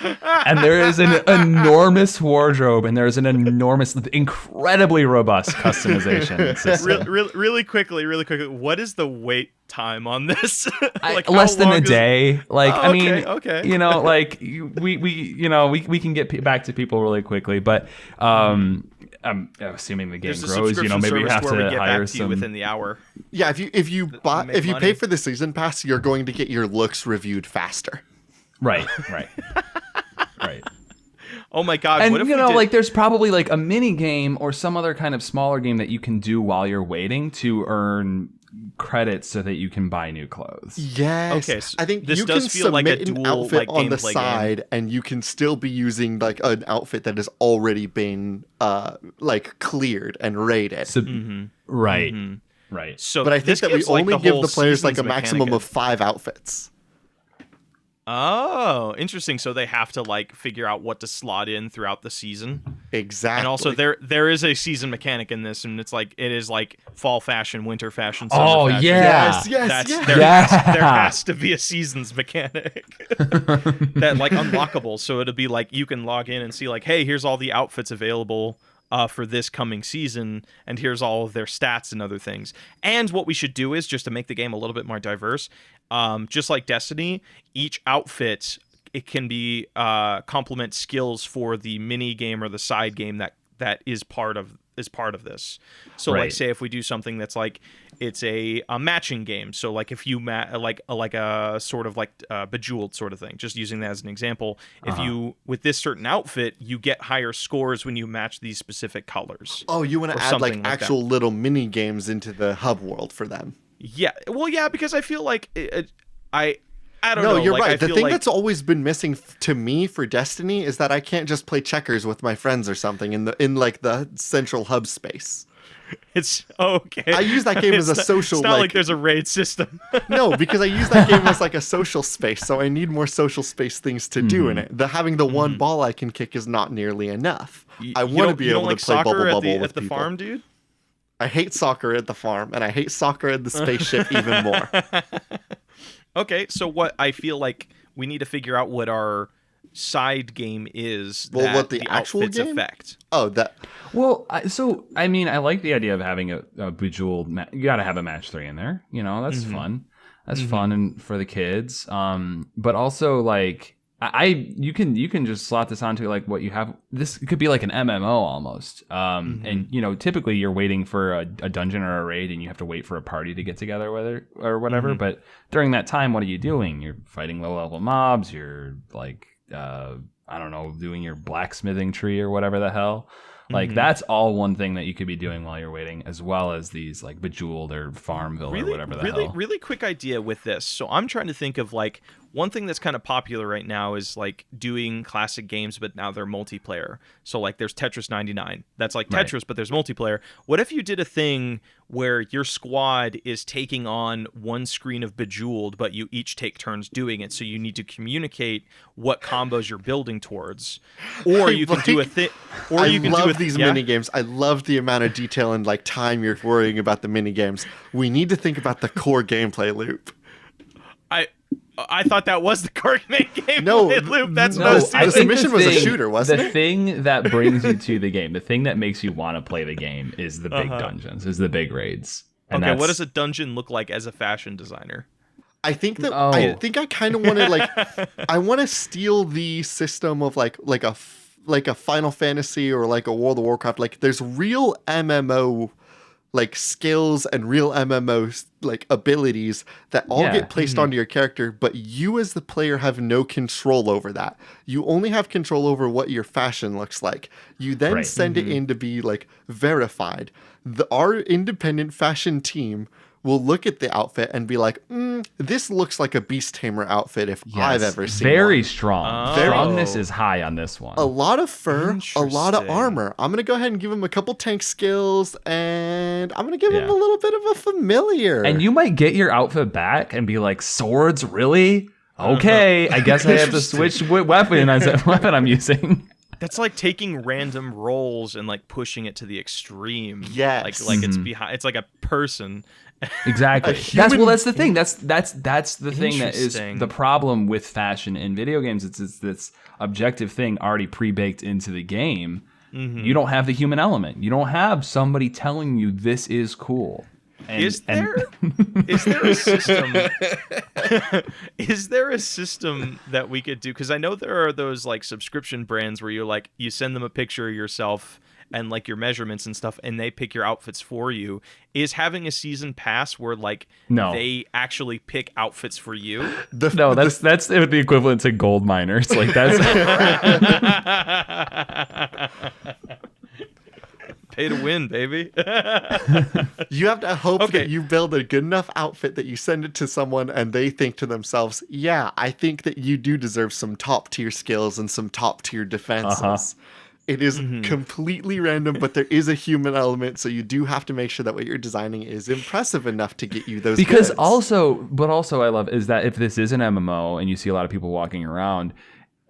And there is an enormous wardrobe, and there's an enormous, incredibly robust customization system. Really quickly, what is the wait time on this? Like less than a day. Like, oh, I mean, okay. You know, like we can get back to people really quickly, but I'm assuming the game grows. You know, maybe you have to hire some within the hour. Yeah, if you pay for the season pass, you're going to get your looks reviewed faster. Right. Oh my god! And what if like there's probably like a mini game or some other kind of smaller game that you can do while you're waiting to earn credits so that you can buy new clothes. Yes. Okay. So I think this you does can feel like a submit an dual outfit on the gameplay side, game. and you can still be using like an outfit that has already been like cleared and rated. Right. So, but I think that we only give the players like a maximum of 5 outfits. Oh, interesting. So they have to like figure out what to slot in throughout the season. Exactly. And also there is a season mechanic in this, and it is like fall fashion, winter fashion, summer fashion. Yes. There has to be a seasons mechanic that like unlockable. So it'll be like you can log in and see like, hey, here's all the outfits available for this coming season, and here's all of their stats and other things. And what we should do is, just to make the game a little bit more diverse, just like Destiny, each outfit, it can be complement skills for the mini game or the side game that is part of this. So like say if we do something that's like it's a matching game, so like if you like a sort of like Bejeweled sort of thing, just using that as an example, if you with this certain outfit you get higher scores when you match these specific colors. Oh, you want to add like actual little mini games into the hub world for them? Yeah, well, yeah, because I feel like I don't know. No, you're like, right. I The feel thing like... that's always been missing to me for Destiny is that I can't just play checkers with my friends or something in like the central hub space. It's okay. I use that game as a social. It's not like there's a raid system. No, because I use that game as like a social space, so I need more social space things to do in it. Having the one ball I can kick is not nearly enough. I want to be able to play Bubble Bubble with the people. farm, dude. I hate soccer at the farm, and I hate soccer at the spaceship even more. Okay, so what I feel like we need to figure out what our side game is. Well, what the actual outfits game? affect. Oh, that. Well, I mean, I like the idea of having a Bejeweled. You got to have a match 3 in there. You know, that's fun. That's fun and for the kids. But also like you can just slot this onto like what you have. This could be like an MMO almost. And you know, typically you're waiting for a dungeon or a raid, and you have to wait for a party to get together with it or whatever. But during that time, what are you doing? You're fighting low level mobs. You're like I don't know, doing your blacksmithing tree or whatever the hell. Like that's all one thing that you could be doing while you're waiting, as well as these like Bejeweled or Farmville or whatever the hell. Really quick idea with this. So I'm trying to think of like one thing that's kind of popular right now is like doing classic games, but now they're multiplayer. So like there's Tetris 99. That's like Tetris, but there's multiplayer. What if you did a thing where your squad is taking on one screen of Bejeweled, but you each take turns doing it? So you need to communicate what combos you're building towards, or you can do a thing. Or you can do these mini games. I love the amount of detail and like time you're worrying about the mini games. We need to think about the core gameplay loop. I thought that was the core gameplay loop. That's no. The submission was a shooter, wasn't it? The thing that brings you to the game, the thing that makes you want to play the game, is the big dungeons, is the big raids. And okay, what does a dungeon look like as a fashion designer? I think that I kind of want to like I want to steal the system of like a Final Fantasy or like a World of Warcraft. Like there's real MMO like skills and real MMO like abilities that all get placed onto your character, but you as the player have no control over that. You only have control over what your fashion looks like. You then send it in to be like verified. Our independent fashion team will look at the outfit and be like, this looks like a Beast Tamer outfit if I've ever seen very one. strong. Oh. Strongness is high on this one. A lot of fur, a lot of Interesting. armor. I'm going to go ahead and give him a couple tank skills, and I'm going to give him a little bit of a familiar. And you might get your outfit back and be like, swords, really? Okay, I guess I have to switch what weapon I'm using. That's like taking random rolls and like pushing it to the extreme. Yes. Like it's behind. It's like a person. Exactly. That's the thing. That's the thing that is Interesting. the problem with fashion in video games. It's this objective thing already pre-baked into the game. You don't have the human element. You don't have somebody telling you this is cool. Is there a system? Is there a system that we could do? Because I know there are those like subscription brands where you send them a picture of yourself and like your measurements and stuff, and they pick your outfits for you. Is having a season pass where like they actually pick outfits for you? That's the equivalent to gold miners. Like that's Pay to win, baby. You have to hope that you build a good enough outfit that you send it to someone and they think to themselves, yeah, I think that you do deserve some top tier skills and some top tier defenses. It is completely random, but there is a human element, so you do have to make sure that what you're designing is impressive enough to get you those because goods. also I love is that if this is an MMO and you see a lot of people walking around,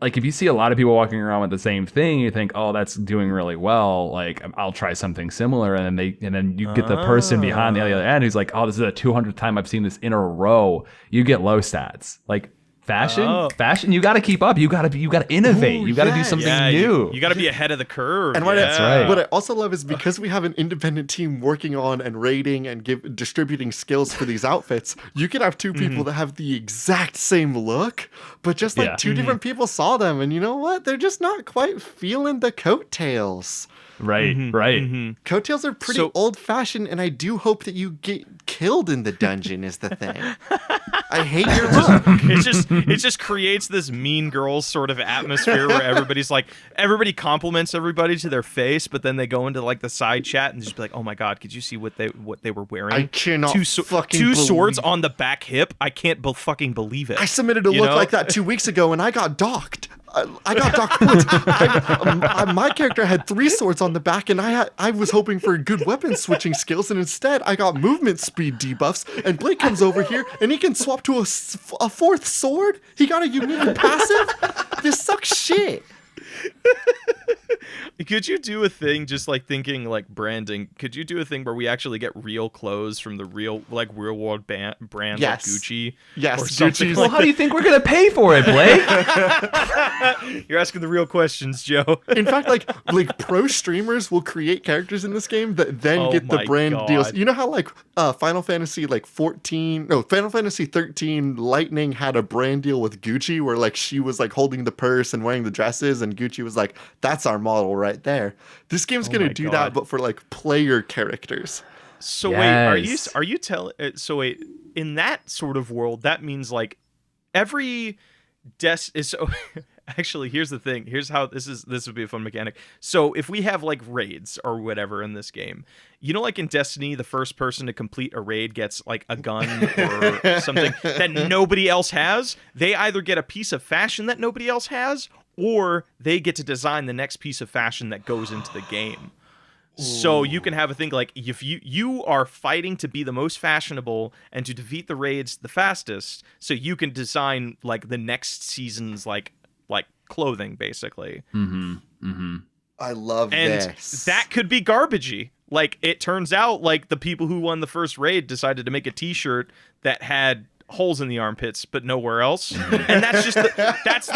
like if you see a lot of people walking around with the same thing, you think, oh, that's doing really well. Like I'll try something similar, and then you get the person behind the other end who's like, oh, this is the 200th time I've seen this in a row. You get low stats. Like fashion, you got to keep up. You got to innovate. You got to do something new. You got to be ahead of the curve. And That's right. What I also love is because we have an independent team working on and rating and distributing skills for these outfits, you can have two people that have the exact same look, but just like two different people saw them, and you know what? They're just not quite feeling the coattails. Right. Coattails are pretty old-fashioned, and I do hope that you get killed in the dungeon is the thing. I hate your look. It just creates this Mean Girls sort of atmosphere where everybody compliments everybody to their face, but then they go into like the side chat and just be like, "Oh my god, could you see what they were wearing? I cannot two fucking swords on the back hip. I can't fucking believe it." I submitted a look like that 2 weeks ago, and I got docked. I got docked points. My character had 3 swords on the back, and I was hoping for good weapon switching skills, and instead I got movement speed debuffs. And Blake comes over here, and he can swap to a 4th sword. He got a unique passive. This sucks shit. Could you do a thing just like thinking like branding? Could you do a thing where we actually get real clothes from the real world brand like Gucci? Yes, or something Gucci's. Well, how do you think we're gonna pay for it, Blake? You're asking the real questions, Joe. In fact, like pro streamers will create characters in this game that then get the my brand God. deals. You know how like Final Fantasy 13 Lightning had a brand deal with Gucci where like she was like holding the purse and wearing the dresses, and Gucci was like, that's our model right there. This game's gonna do that, but for like player characters. So Yes. wait, are you telling? So wait, in that sort of world, that means like every is so. Actually, here's the thing. Here's how this would be a fun mechanic. So if we have like raids or whatever in this game, you know, like in Destiny, the first person to complete a raid gets like a gun or something that nobody else has. They either get a piece of fashion that nobody else has, or they get to design the next piece of fashion that goes into the game. So you can have a thing like if you are fighting to be the most fashionable and to defeat the raids the fastest, so you can design like the next season's like clothing basically. I love And this. that could be garbagey. Like it turns out like the people who won the first raid decided to make a t-shirt that had holes in the armpits but nowhere else, and that's just that's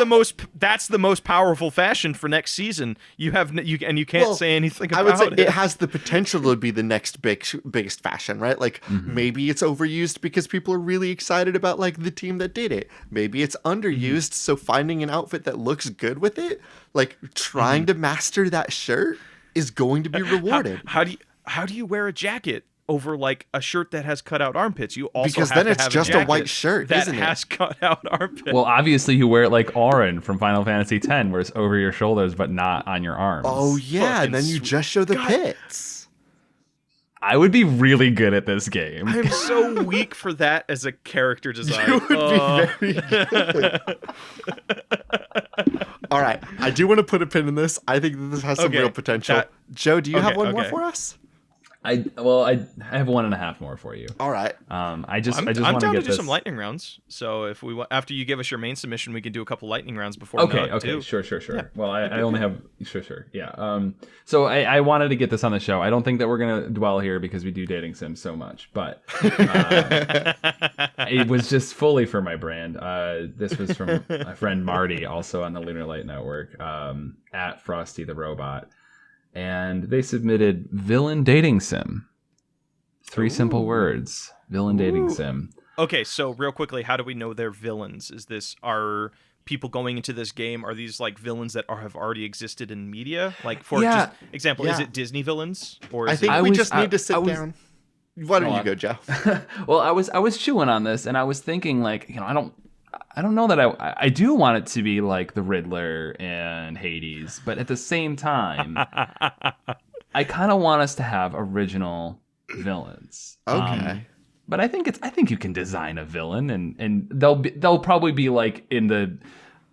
the most powerful fashion for next season. You can't say anything about I would say it. it has the potential to be the next biggest fashion, right? Like maybe it's overused because people are really excited about like the team that did it. Maybe it's underused, so finding an outfit that looks good with it, like trying to master that shirt, is going to be rewarded. How do you wear a jacket over like a shirt that has cut out armpits? You also Because have then to it's have just a jacket white shirt, that isn't it? has cut out armpits. Well, obviously you wear it like Auron from Final Fantasy X, where it's over your shoulders but not on your arms. Oh yeah, and then you sweet. just show the God. pits. I would be really good at this game. I'm so weak for that as a character design. You would be very good. All right, I do want to put a pin in this. I think that this has some real potential. Joe, do you have one more for us? I have 1.5 more for you. All right. I just I'm want down to to get do this. some lightning rounds. So if we after you give us your main submission, we can do a couple lightning rounds before. Okay. too. Sure. Yeah. Well, I only have sure. Yeah. So I wanted to get this on the show. I don't think that we're gonna dwell here because we do dating sims so much, but it was just fully for my brand. This was from my friend Marty, also on the Lunar Light Network, at Frosty the Robot, and they submitted villain dating sim. 3 simple words. Villain dating sim. Okay, so real quickly, how do we know they're villains? Are people going into this game, are these like villains that have already existed in media? Like, for just example, is it Disney villains? Or is I think we just need to sit down. Why don't you go, Joe? Well, I was chewing on this, and I was thinking, like, I don't know that I do want it to be like the Riddler and Hades, but at the same time, I kind of want us to have original villains. Okay. But I think you can design a villain, and they'll probably be like in the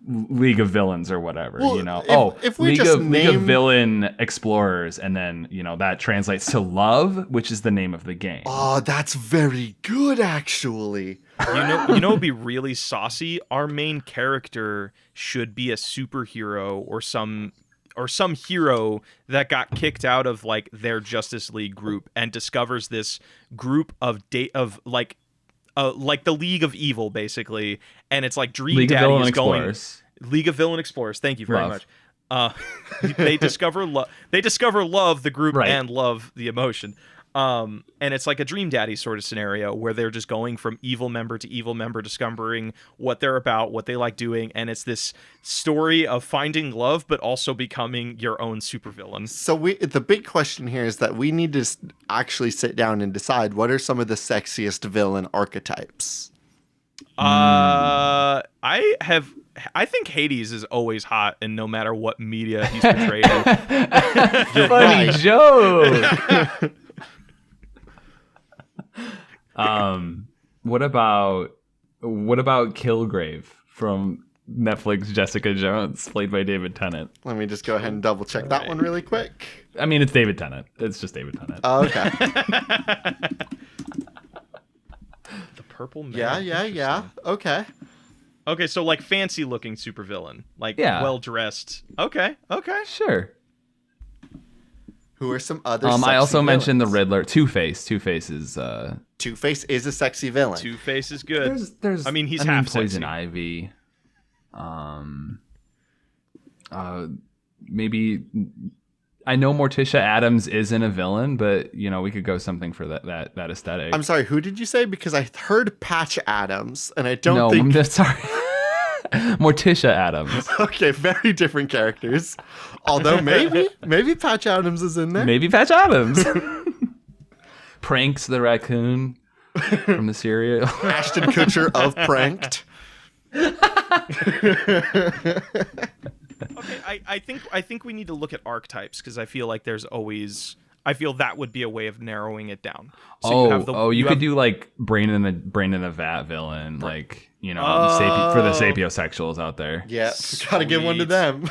League of Villains or whatever. Well, if we League just of Villain Explorers, and then that translates to Love, which is the name of the game. Oh, that's very good, actually. You know, it'd be really saucy. Our main character should be a superhero or some hero that got kicked out of like their Justice League group and discovers this group of like the League of Evil, basically, and it's like Dream League Daddy of Villain is Explorers. League of Villain Explorers. Thank you very Love. much. They discover love. They discover love, the group, Right. and love, the emotion. And it's like a Dream Daddy sort of scenario where they're just going from evil member to evil member, discovering what they're about, what they like doing, and it's this story of finding love, but also becoming your own supervillain. So the big question here is that we need to actually sit down and decide what are some of the sexiest villain archetypes. I think Hades is always hot, and no matter what media he's portrayed in. Funny joke. What about Kilgrave from Netflix Jessica Jones, played by David Tennant? Let me just go ahead and double check that one really quick. I mean, it's David Tennant. It's just David Tennant. Oh, okay. The purple man. Yeah. Okay. Okay, so like fancy looking supervillain, like Yeah. well dressed. Okay. Sure. Who are some other? I also sexy mentioned the villains? Riddler. Two-Face. Two-Face is Two-Face is a sexy villain. Two-Face is good. There's I mean, he's half Poison sexy. Ivy. Maybe I know Morticia Adams isn't a villain, but we could go something for that aesthetic. I'm sorry, who did you say? Because I heard Patch Adams, and I don't no, think. I'm sorry. Morticia Adams. Okay, very different characters. Although maybe Patch Adams is in there. Maybe Patch Adams. Pranks the raccoon from the cereal. Ashton Kutcher of Pranked. Okay, I think we need to look at archetypes because I feel like I feel that would be a way of narrowing it down. So you could do like brain in a vat villain, like for the sapiosexuals out there. Yeah, gotta give one to them.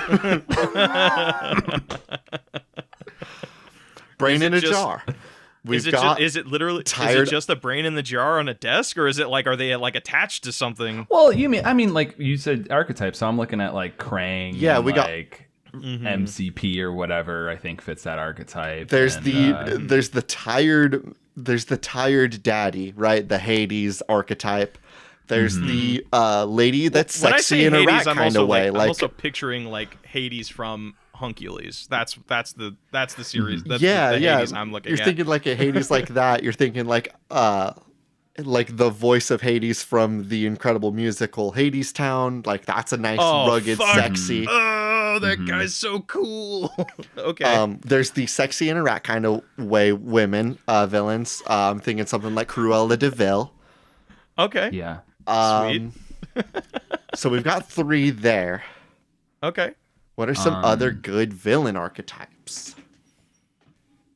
Brain in a jar. Is it just a brain in the jar on a desk, or is it like, are they like attached to something? Well, I mean, like you said, archetypes. So I'm looking at like Krang. Yeah, and, we got MCP or whatever. I think fits that archetype. There's and, the tired daddy, right? The Hades archetype. There's the lady that's When I sexy say in a Hades, rat I'm kind also of way. I'm also picturing like Hades from Huncules. That's the series. That's the Hades I'm looking You're at. thinking like a Hades like that. You're thinking like the voice of Hades from the incredible musical Hades Town. Like that's a nice, rugged, sexy. Oh, that guy's so cool. Okay. There's the sexy in a rat kind of way women villains. I'm thinking something like Cruella de Vil. Okay. Yeah. Sweet. So we've got 3 there. Okay. What are some other good villain archetypes?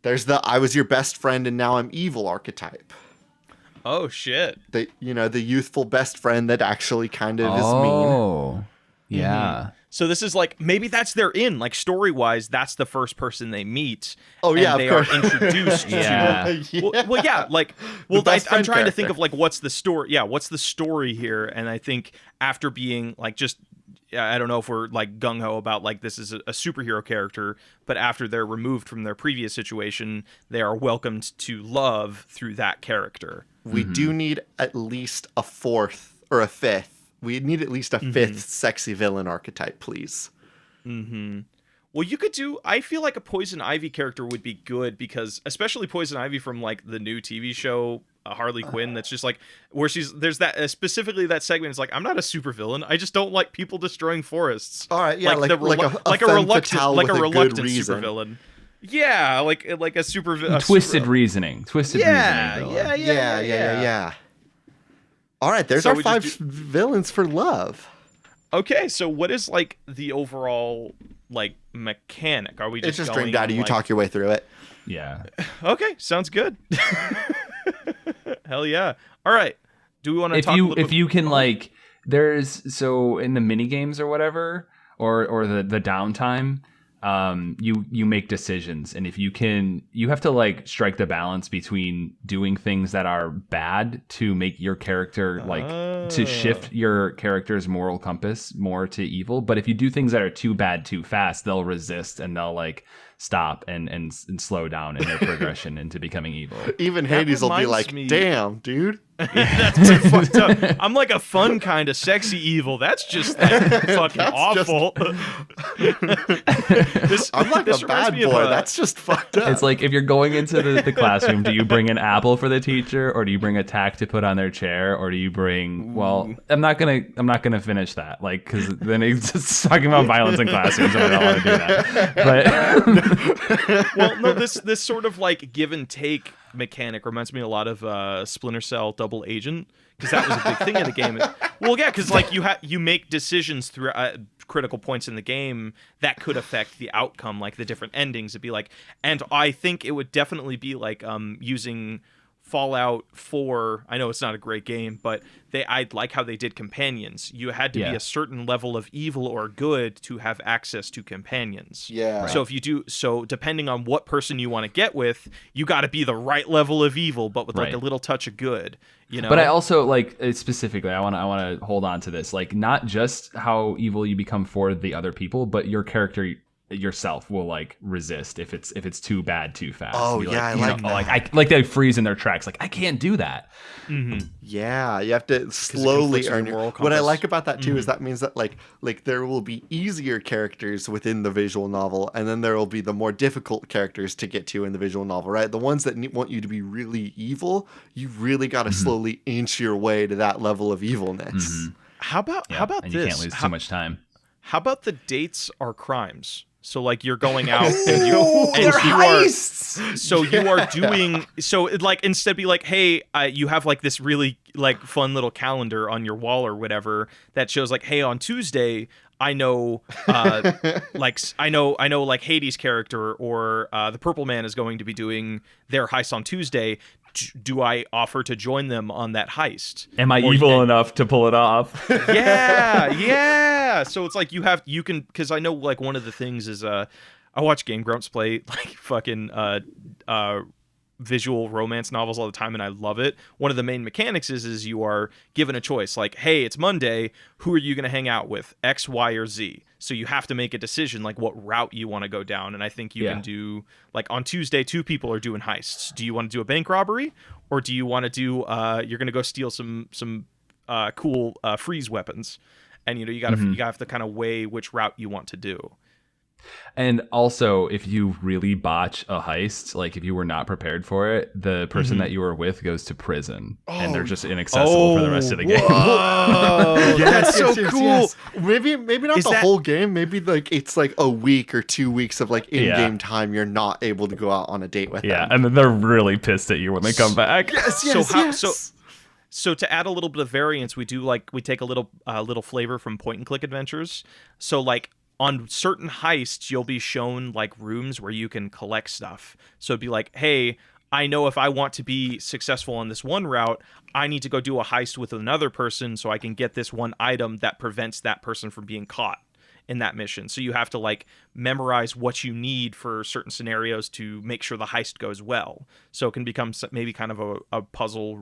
There's the I was your best friend and now I'm evil archetype. Oh shit. The the youthful best friend that actually kind of is mean. Oh, yeah. So this is like, maybe that's their in, like story-wise, that's the first person they meet. Oh, yeah, and of they course. are introduced Yeah. to. Well, yeah, like, well, best I'm friend trying to think character. of like what's the story. Yeah, what's the story here? And I think after being like just, I don't know if we're like gung ho about like this is a superhero character, but after they're removed from their previous situation, they are welcomed to love through that character. We do need at least a fourth or a fifth. We need at least a fifth sexy villain archetype, please. Well, you could do. I feel like a Poison Ivy character would be good because, especially Poison Ivy from like the new TV show Harley Quinn. That's just like where there's that specifically that segment. It's like I'm not a supervillain. I just don't like people destroying forests. All right, yeah, like a femme reluctant fatale with a good reluctant reason. supervillain. Yeah, like a super Twisted reasoning. Twisted reasoning. Villain. Yeah. All right, there's So our we just 5 villains for love. Okay, so what is like the overall like mechanic? Are we just It's just going Dream Daddy. You like... talk your way through it. Yeah. Okay, sounds good. Hell yeah! All right, do we want to talk? If you can like, there's so in the mini games or whatever, or the downtime, you make decisions, and if you have to like strike the balance between doing things that are bad to make your character like to shift your character's moral compass more to evil, but if you do things that are too bad too fast, they'll resist and they'll like stop and slow down in their progression into becoming evil. Even Hades will be reminds like, me- "Damn, dude." That's pretty fucked up. I'm like a fun kind of sexy evil. That's just like fucking That's awful. I'm like this a reminds bad me of boy. That's just fucked up. It's like if you're going into the classroom, do you bring an apple for the teacher, or do you bring a tack to put on their chair, or do you bring? Well, I'm not gonna finish that, like, because then it's just talking about violence in classrooms, and I don't want to do that. But Well, no, this sort of like give and take mechanic reminds me a lot of Splinter Cell Double Agent, because that was a big thing in the game. Well, yeah, because like you make decisions through critical points in the game that could affect the outcome, like the different endings. It'd be like, and I think it would definitely be like using Fallout 4. I know it's not a great game, but I like how they did companions. You had to be a certain level of evil or good to have access to companions. Yeah. So if you do, so depending on what person you want to get with, you got to be the right level of evil, but with like Right. a little touch of good. You know. But I also like specifically, I want to hold on to this, like not just how evil you become for the other people, but your character yourself will like resist if it's too bad too fast. Oh, Be yeah, I like that. like they freeze in their tracks. Like I can't do that. Yeah, you have to slowly conflicts with earn your moral your. What I compass. like about that too is that means that like there will be easier characters within the visual novel, and then there will be the more difficult characters to get to in the visual novel. Right, the ones that want you to be really evil, you really got to slowly inch your way to that level of evilness. how about And this? you can't lose too much time. How about the dates are crimes? So like you're going out and you are doing so it, like instead be like, hey, you have like this really like fun little calendar on your wall or whatever that shows like, hey, on Tuesday I know I know like Hades' character or the Purple Man is going to be doing their heist on Tuesday. Do I offer to join them on that heist? Am I Or- evil enough to pull it off? yeah. So it's like you can, because I know like one of the things is I watch Game Grumps play like fucking visual romance novels all the time, and I love it. One of the main mechanics is you are given a choice, like, hey, it's Monday, who are you going to hang out with, X, Y, or Z? So you have to make a decision like what route you want to go down. And I think you can do like on Tuesday 2 people are doing heists. Do you want to do a bank robbery, or do you want to do you're going to go steal some cool freeze weapons? And you have to kind of weigh which route you want to do. And also, if you really botch a heist, like if you were not prepared for it, the person that you were with goes to prison, and they're just inaccessible for the rest of the game. Oh, that's so cool. Yes. Maybe not Is the that- whole game. Maybe like it's like a week or 2 weeks of like in-game time. You're not able to go out on a date with Yeah, them. and then they're really pissed at you when they come back. So to add a little bit of variance, we take a little flavor from point and click adventures. So like on certain heists, you'll be shown like rooms where you can collect stuff. So it'd be like, hey, I know if I want to be successful on this one route, I need to go do a heist with another person so I can get this one item that prevents that person from being caught in that mission. So you have to like memorize what you need for certain scenarios to make sure the heist goes well. So it can become maybe kind of a puzzle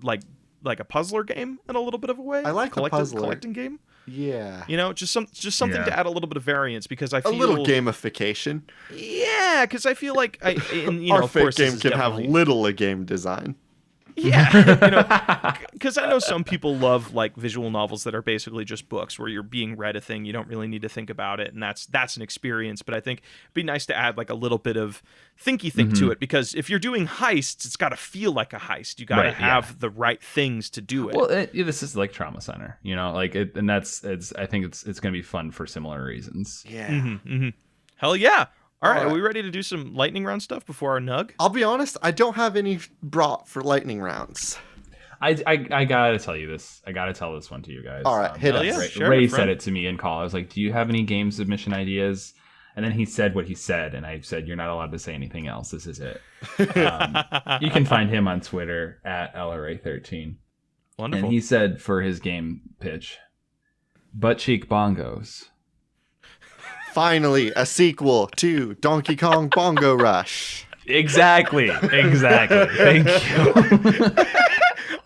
like a puzzler game in a little bit of a way. I like a puzzler. Collecting game. Yeah. You know, just something to add a little bit of variance, because I feel a little gamification. Yeah, because I feel like Our of course, game can have little a game design. Yeah, because I know some people love like visual novels that are basically just books where you're being read a thing, you don't really need to think about it, and that's an experience. But I think it'd be nice to add like a little bit of think to it, because if you're doing heists, it's got to feel like a heist. You got to have the right things to do it. Well, this is like Trauma Center, you know, like it, and I think it's going to be fun for similar reasons. Yeah. Hell yeah. All right, are we ready to do some lightning round stuff before our nug? I'll be honest, I don't have any brought for lightning rounds. I gotta tell you this. I gotta tell this one to you guys. All right, hit us. Yeah, Ray said it to me in call. I was like, "Do you have any game submission ideas?" And then he said what he said, and I said, "You're not allowed to say anything else. This is it." You can find him on Twitter at LRA13. Wonderful. And he said for his game pitch, butt cheek bongos. Finally, a sequel to Donkey Kong Bongo Rush. Exactly. Thank you.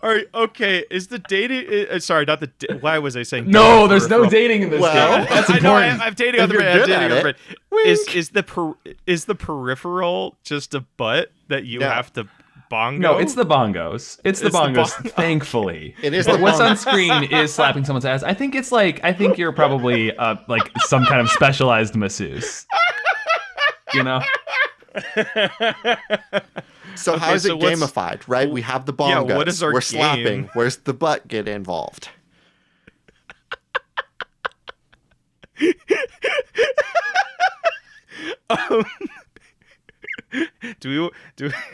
All right, okay. Is the dating? Sorry, not the. Why was I saying? No, there's no dating in this game. That's I know. important. I'm dating on the brain. Is the peripheral just a butt that you have to bongo? No, it's the bongos. It's the bongos. Thankfully, it is. But what's on screen is slapping someone's ass. I think you're probably like some kind of specialized masseuse. You know. So how is it gamified, right? We have the bongos. Yeah, what is our We're game? slapping. Where's the butt get involved? We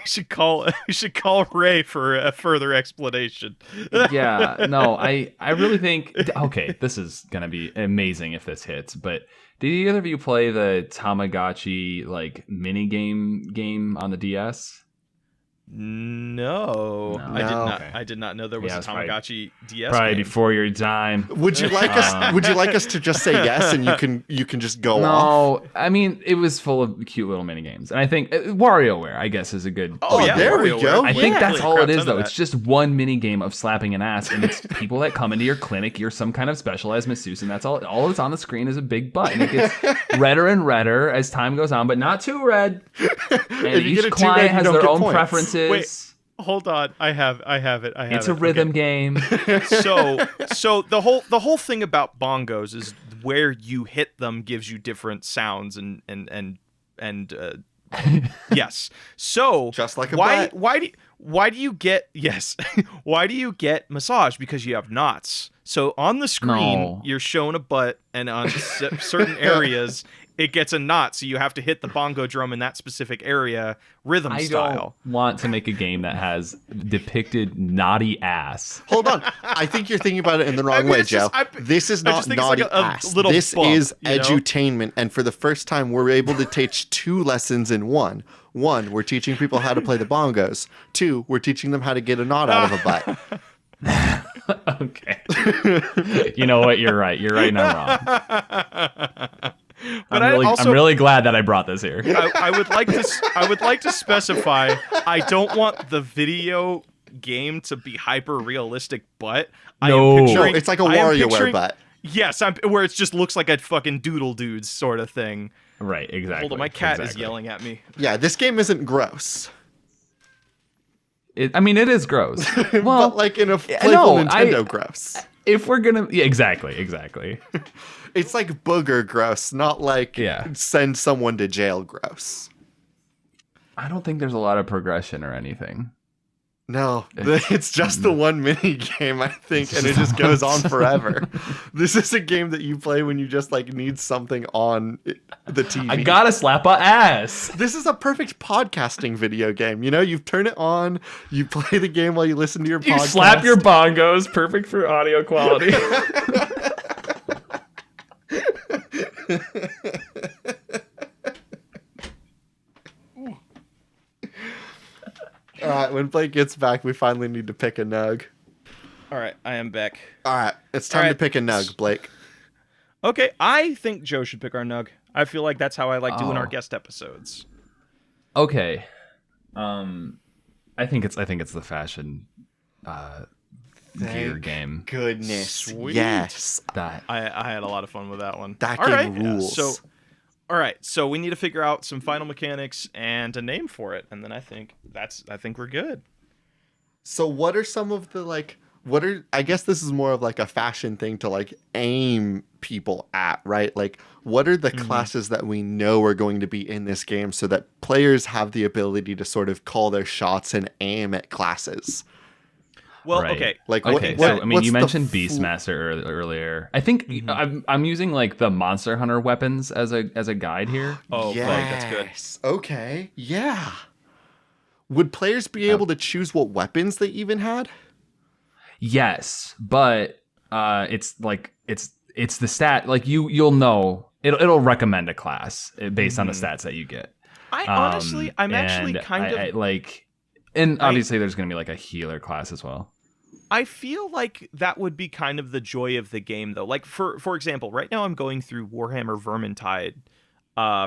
should call Ray for a further explanation. Yeah, no, I really think, okay, this is gonna be amazing if this hits, but did either of you play the Tamagotchi like mini game on the DS? No. I did not. Okay. I did not know there was a Tamagotchi DS. Probably game. before your time. Would you like us? Would you like us to just say yes, and you can just go off? No, I mean it was full of cute little mini games, and I think WarioWare, I guess, is a good. Oh yeah, there we go. I think that's all it is, though. That. It's just one mini game of slapping an ass, and it's people that come into your clinic. You're some kind of specialized masseuse, and that's all. All that's on the screen is a big butt, and it gets redder and redder as time goes on, but not too red. And each client has their own preferences. Wait. Hold on, I have it. It's a rhythm game. So the whole thing about bongos is where you hit them gives you different sounds and yes. So just like a butt. Why do you get why do you get massage? Because you have knots. So on the screen you're shown a butt, and on certain areas it gets a knot, so you have to hit the bongo drum in that specific area, rhythm style. I don't want to make a game that has depicted naughty ass. Hold on. I think you're thinking about it in the wrong way, Joe. This is not naughty ass. This is edutainment, and for the first time, we're able to teach two lessons in one. One, we're teaching people how to play the bongos. Two, we're teaching them how to get a knot out of a butt. Okay. You know what? You're right. You're right and I'm wrong. But I'm really glad that I brought this here. I would like to specify I don't want the video game to be hyper realistic, but No, it's like a WarioWare butt. Yes, where it just looks like a fucking doodle dudes sort of thing. Right, exactly. Hold on, my cat is yelling at me. Yeah, this game isn't gross. It is gross. Well, but like in a playful Nintendo gross. If we're gonna, yeah, exactly. It's like booger gross, not like send someone to jail gross. I don't think there's a lot of progression or anything. No, it's just the one mini game, I think, and it just goes on forever. This is a game that you play when you just like need something on the TV. I gotta slap a ass. This is a perfect podcasting video game. You know, you turn it on, you play the game while you listen to your podcast. You slap your bongos, perfect for audio quality. All right, when Blake gets back, we finally need to pick a nug. All right, I am back. All right, it's time All to right. pick a nug, Blake. Okay, I think Joe should pick our nug. I feel like that's how I like doing our Oh. guest episodes. Okay. I think it's the fashion gear Thank game. Goodness, Sweet. yes, That I had a lot of fun with that one. that All game right, rules. All right, so we need to figure out some final mechanics and a name for it, and then I think we're good. So what are some of the like? I guess this is more of like a fashion thing to like aim people at, right? Like, what are the classes that we know are going to be in this game so that players have the ability to sort of call their shots and aim at classes? Well, Right. okay, Like, Okay, what, so I mean, what's you the mentioned fl- Beastmaster earlier. I think I'm using like the Monster Hunter weapons as a guide here. oh, yes. Blake, that's good. Okay. Yeah. Would players be able to choose what weapons they even had? Yes, but it's like it's the stat. Like you'll know it'll recommend a class based on the stats that you get. I honestly, I'm actually and kind of I like, and obviously there's gonna be like a healer class as well. I feel like that would be kind of the joy of the game, though. Like, for example, right now I'm going through Warhammer Vermintide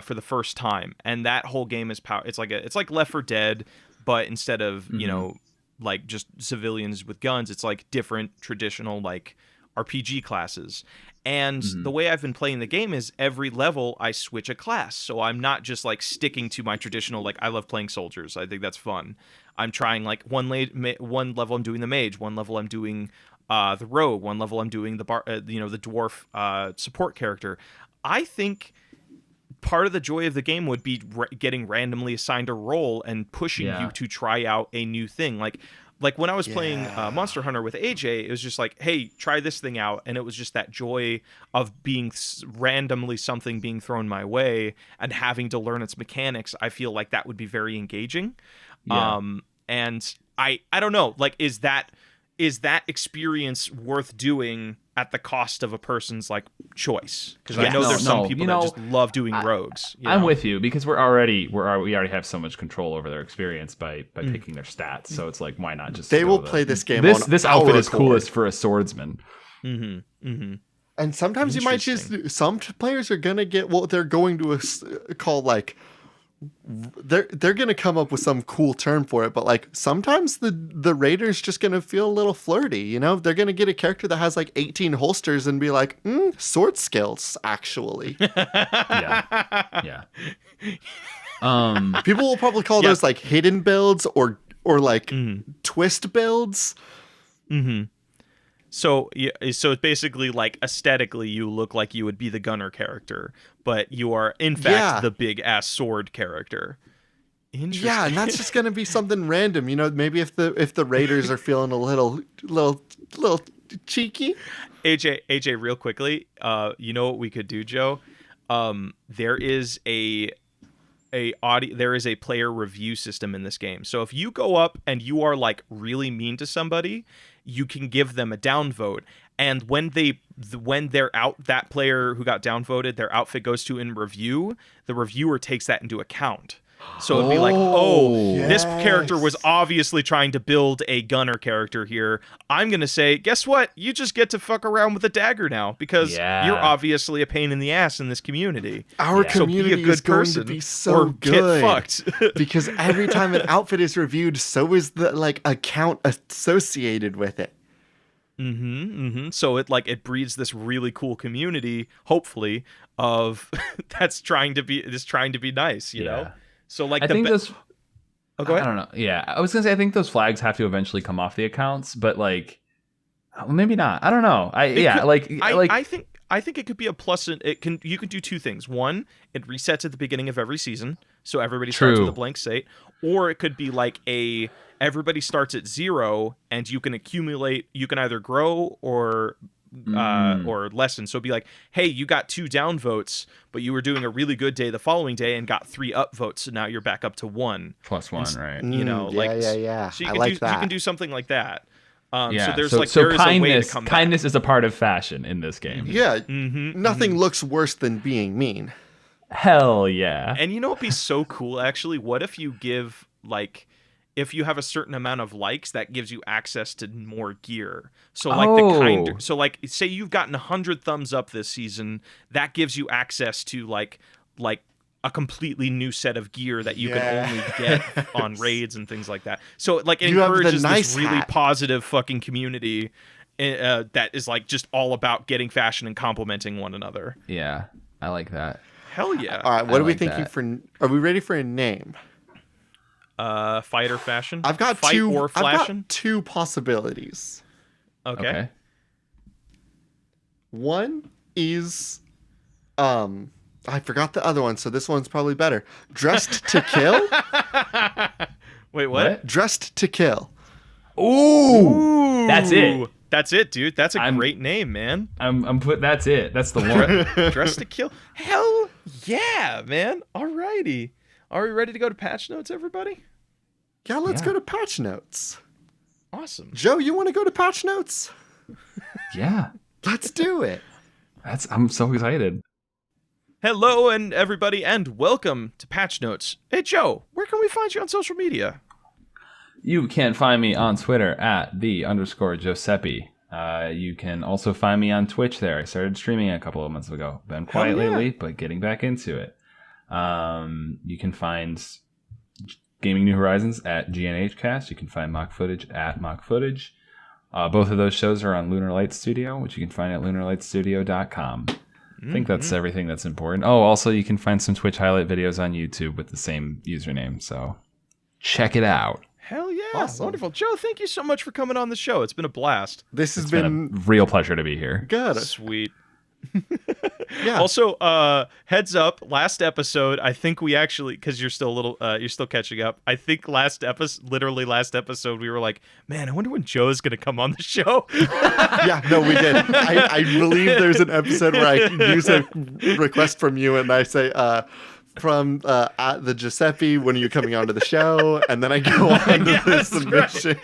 for the first time, and that whole game is it's like Left 4 Dead, but instead of you know like just civilians with guns, it's like different traditional like RPG classes. And the way I've been playing the game is every level I switch a class. So I'm not just like sticking to my traditional, like I love playing soldiers. I think that's fun. I'm trying like one level I'm doing the mage, one level I'm doing the rogue, one level I'm doing the the dwarf support character. I think part of the joy of the game would be getting randomly assigned a role and pushing you to try out a new thing. Like when I was playing Monster Hunter with AJ, it was just like, hey, try this thing out. And it was just that joy of being randomly something being thrown my way and having to learn its mechanics. I feel like that would be very engaging. Yeah. And I don't know, like, is that experience worth doing at the cost of a person's like choice? Because I know there's some people that just love doing rogues. I'm with you because we already have so much control over their experience by picking their stats. So it's like, why not just They will play this game on this our outfit is accord. coolest for a swordsman. And sometimes you might just some players are gonna get what they're going to call like they're gonna come up with some cool term for it, but like sometimes the raider's just gonna feel a little flirty, you know? They're gonna get a character that has like 18 holsters and be like, sword skills actually. Yeah. People will probably call those like hidden builds or like twist builds. So so it's basically like aesthetically you look like you would be the gunner character, but you are in fact the big ass sword character. Interesting. Yeah, and that's just gonna be something random, you know. Maybe if the raiders are feeling a little cheeky. AJ, real quickly, you know what we could do, Joe? There is a player review system in this game. So if you go up and you are like really mean to somebody, you can give them a downvote. And when they're out, that player who got downvoted, their outfit goes to in review, the reviewer takes that into account. So it'd be like, this character was obviously trying to build a gunner character here. I'm going to say, guess what? You just get to fuck around with a dagger now because you're obviously a pain in the ass in this community. Our community so be a good is going person to be so or good. Get fucked. Because every time an outfit is reviewed, so is the like account associated with it. So it breeds this really cool community, hopefully, of that's trying to be nice, you know? So like I think those. Oh, go ahead. I don't know. Yeah, I was gonna say I think those flags have to eventually come off the accounts, but like, maybe not. I don't know. I think it could be a plus. You can do two things. One, it resets at the beginning of every season, so everybody starts with a blank slate. Or it could be like everybody starts at 0, and you can accumulate. You can either grow or lessen. So it'd be like, hey, you got 2 down votes, but you were doing a really good day the following day and got 3 up votes, so now you're back up to 1 +1, right? You know, yeah. So you I can like that. You can do something like that. Yeah. So there's so, like so there is a way to kindness, come back. kindness is a part of fashion in this game. Yeah, Mm-hmm, nothing looks worse than being mean. Hell yeah. And you know what'd be so cool actually? What if you give like if you have a certain amount of likes, that gives you access to more gear. So like so like say you've gotten 100 thumbs up this season, that gives you access to like a completely new set of gear that you can only get on raids and things like that. So like it encourages this really positive fucking community that is like just all about getting fashion and complimenting one another. Yeah, I like that. Hell yeah. All right, what are we thinking are we ready for a name? Fight or fashion? I've got Fight two or fashion? I've got two possibilities. Okay. One is I forgot the other one, so this one's probably better. Dressed to Kill? Wait, what? Dressed to Kill. Ooh, that's it. That's it, dude. That's a great name, man. That's it. That's the one. Dressed to Kill. Hell yeah, man. Alrighty. Are we ready to go to patch notes, everybody? Yeah, let's go to patch notes. Awesome. Joe, you want to go to patch notes? Yeah. Let's do it. I'm so excited. Hello, and everybody, and welcome to Patch Notes. Hey, Joe, where can we find you on social media? You can find me on Twitter at @_Giuseppe. You can also find me on Twitch there. I started streaming a couple of months ago. Been quiet lately, but getting back into it. You can find Gaming New Horizons at GNHcast. You can find Mock Footage at Mock Footage. Both of those shows are on Lunar Light Studio, which you can find at lunarlightstudio.com. I think that's everything that's important. Oh, also you can find some Twitch highlight videos on YouTube with the same username, so check it out. Hell yeah. Awesome. Wonderful. Joe, thank you so much for coming on the show. It's been a blast. This has It's been a real pleasure to be here. good. Sweet. Yeah. Also, heads up, last episode, I think we actually, because you're still you're still catching up. I think last episode, we were like, man, I wonder when Joe's going to come on the show. Yeah, no, we did. I believe there's an episode where I use a request from you and I say, from at the Giuseppe, when are you coming onto the show? And then I go on to the submission.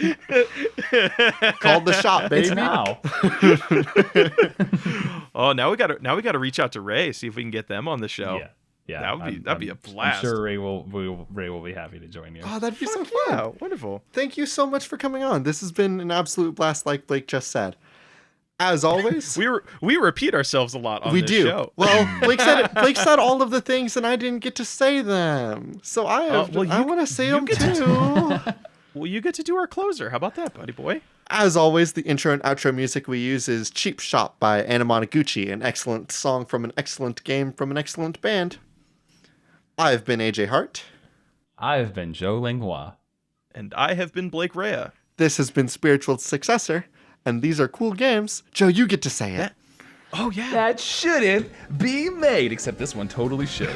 Called the shot, baby. It's now. Oh, now we gotta reach out to Ray, see if we can get them on the show. Yeah. That'd be a blast. I'm sure Ray will be happy to join you. Oh, that'd be so fun. Yeah, wonderful. Thank you so much for coming on. This has been an absolute blast, like Blake just said. As always, we repeat ourselves a lot on this show. Well, Blake said all of the things, and I didn't get to say them. So I want to say them too. Well, you get to do our closer. How about that, buddy boy? As always, the intro and outro music we use is Cheap Shop by Anna Monoguchi, an excellent song from an excellent game from an excellent band. I've been AJ Hart. I've been Joe Langlois. And I have been Blake Rea. This has been Spiritual Successor, and these are cool games. Joe, you get to say it. Oh, yeah. That shouldn't be made, except this one totally should.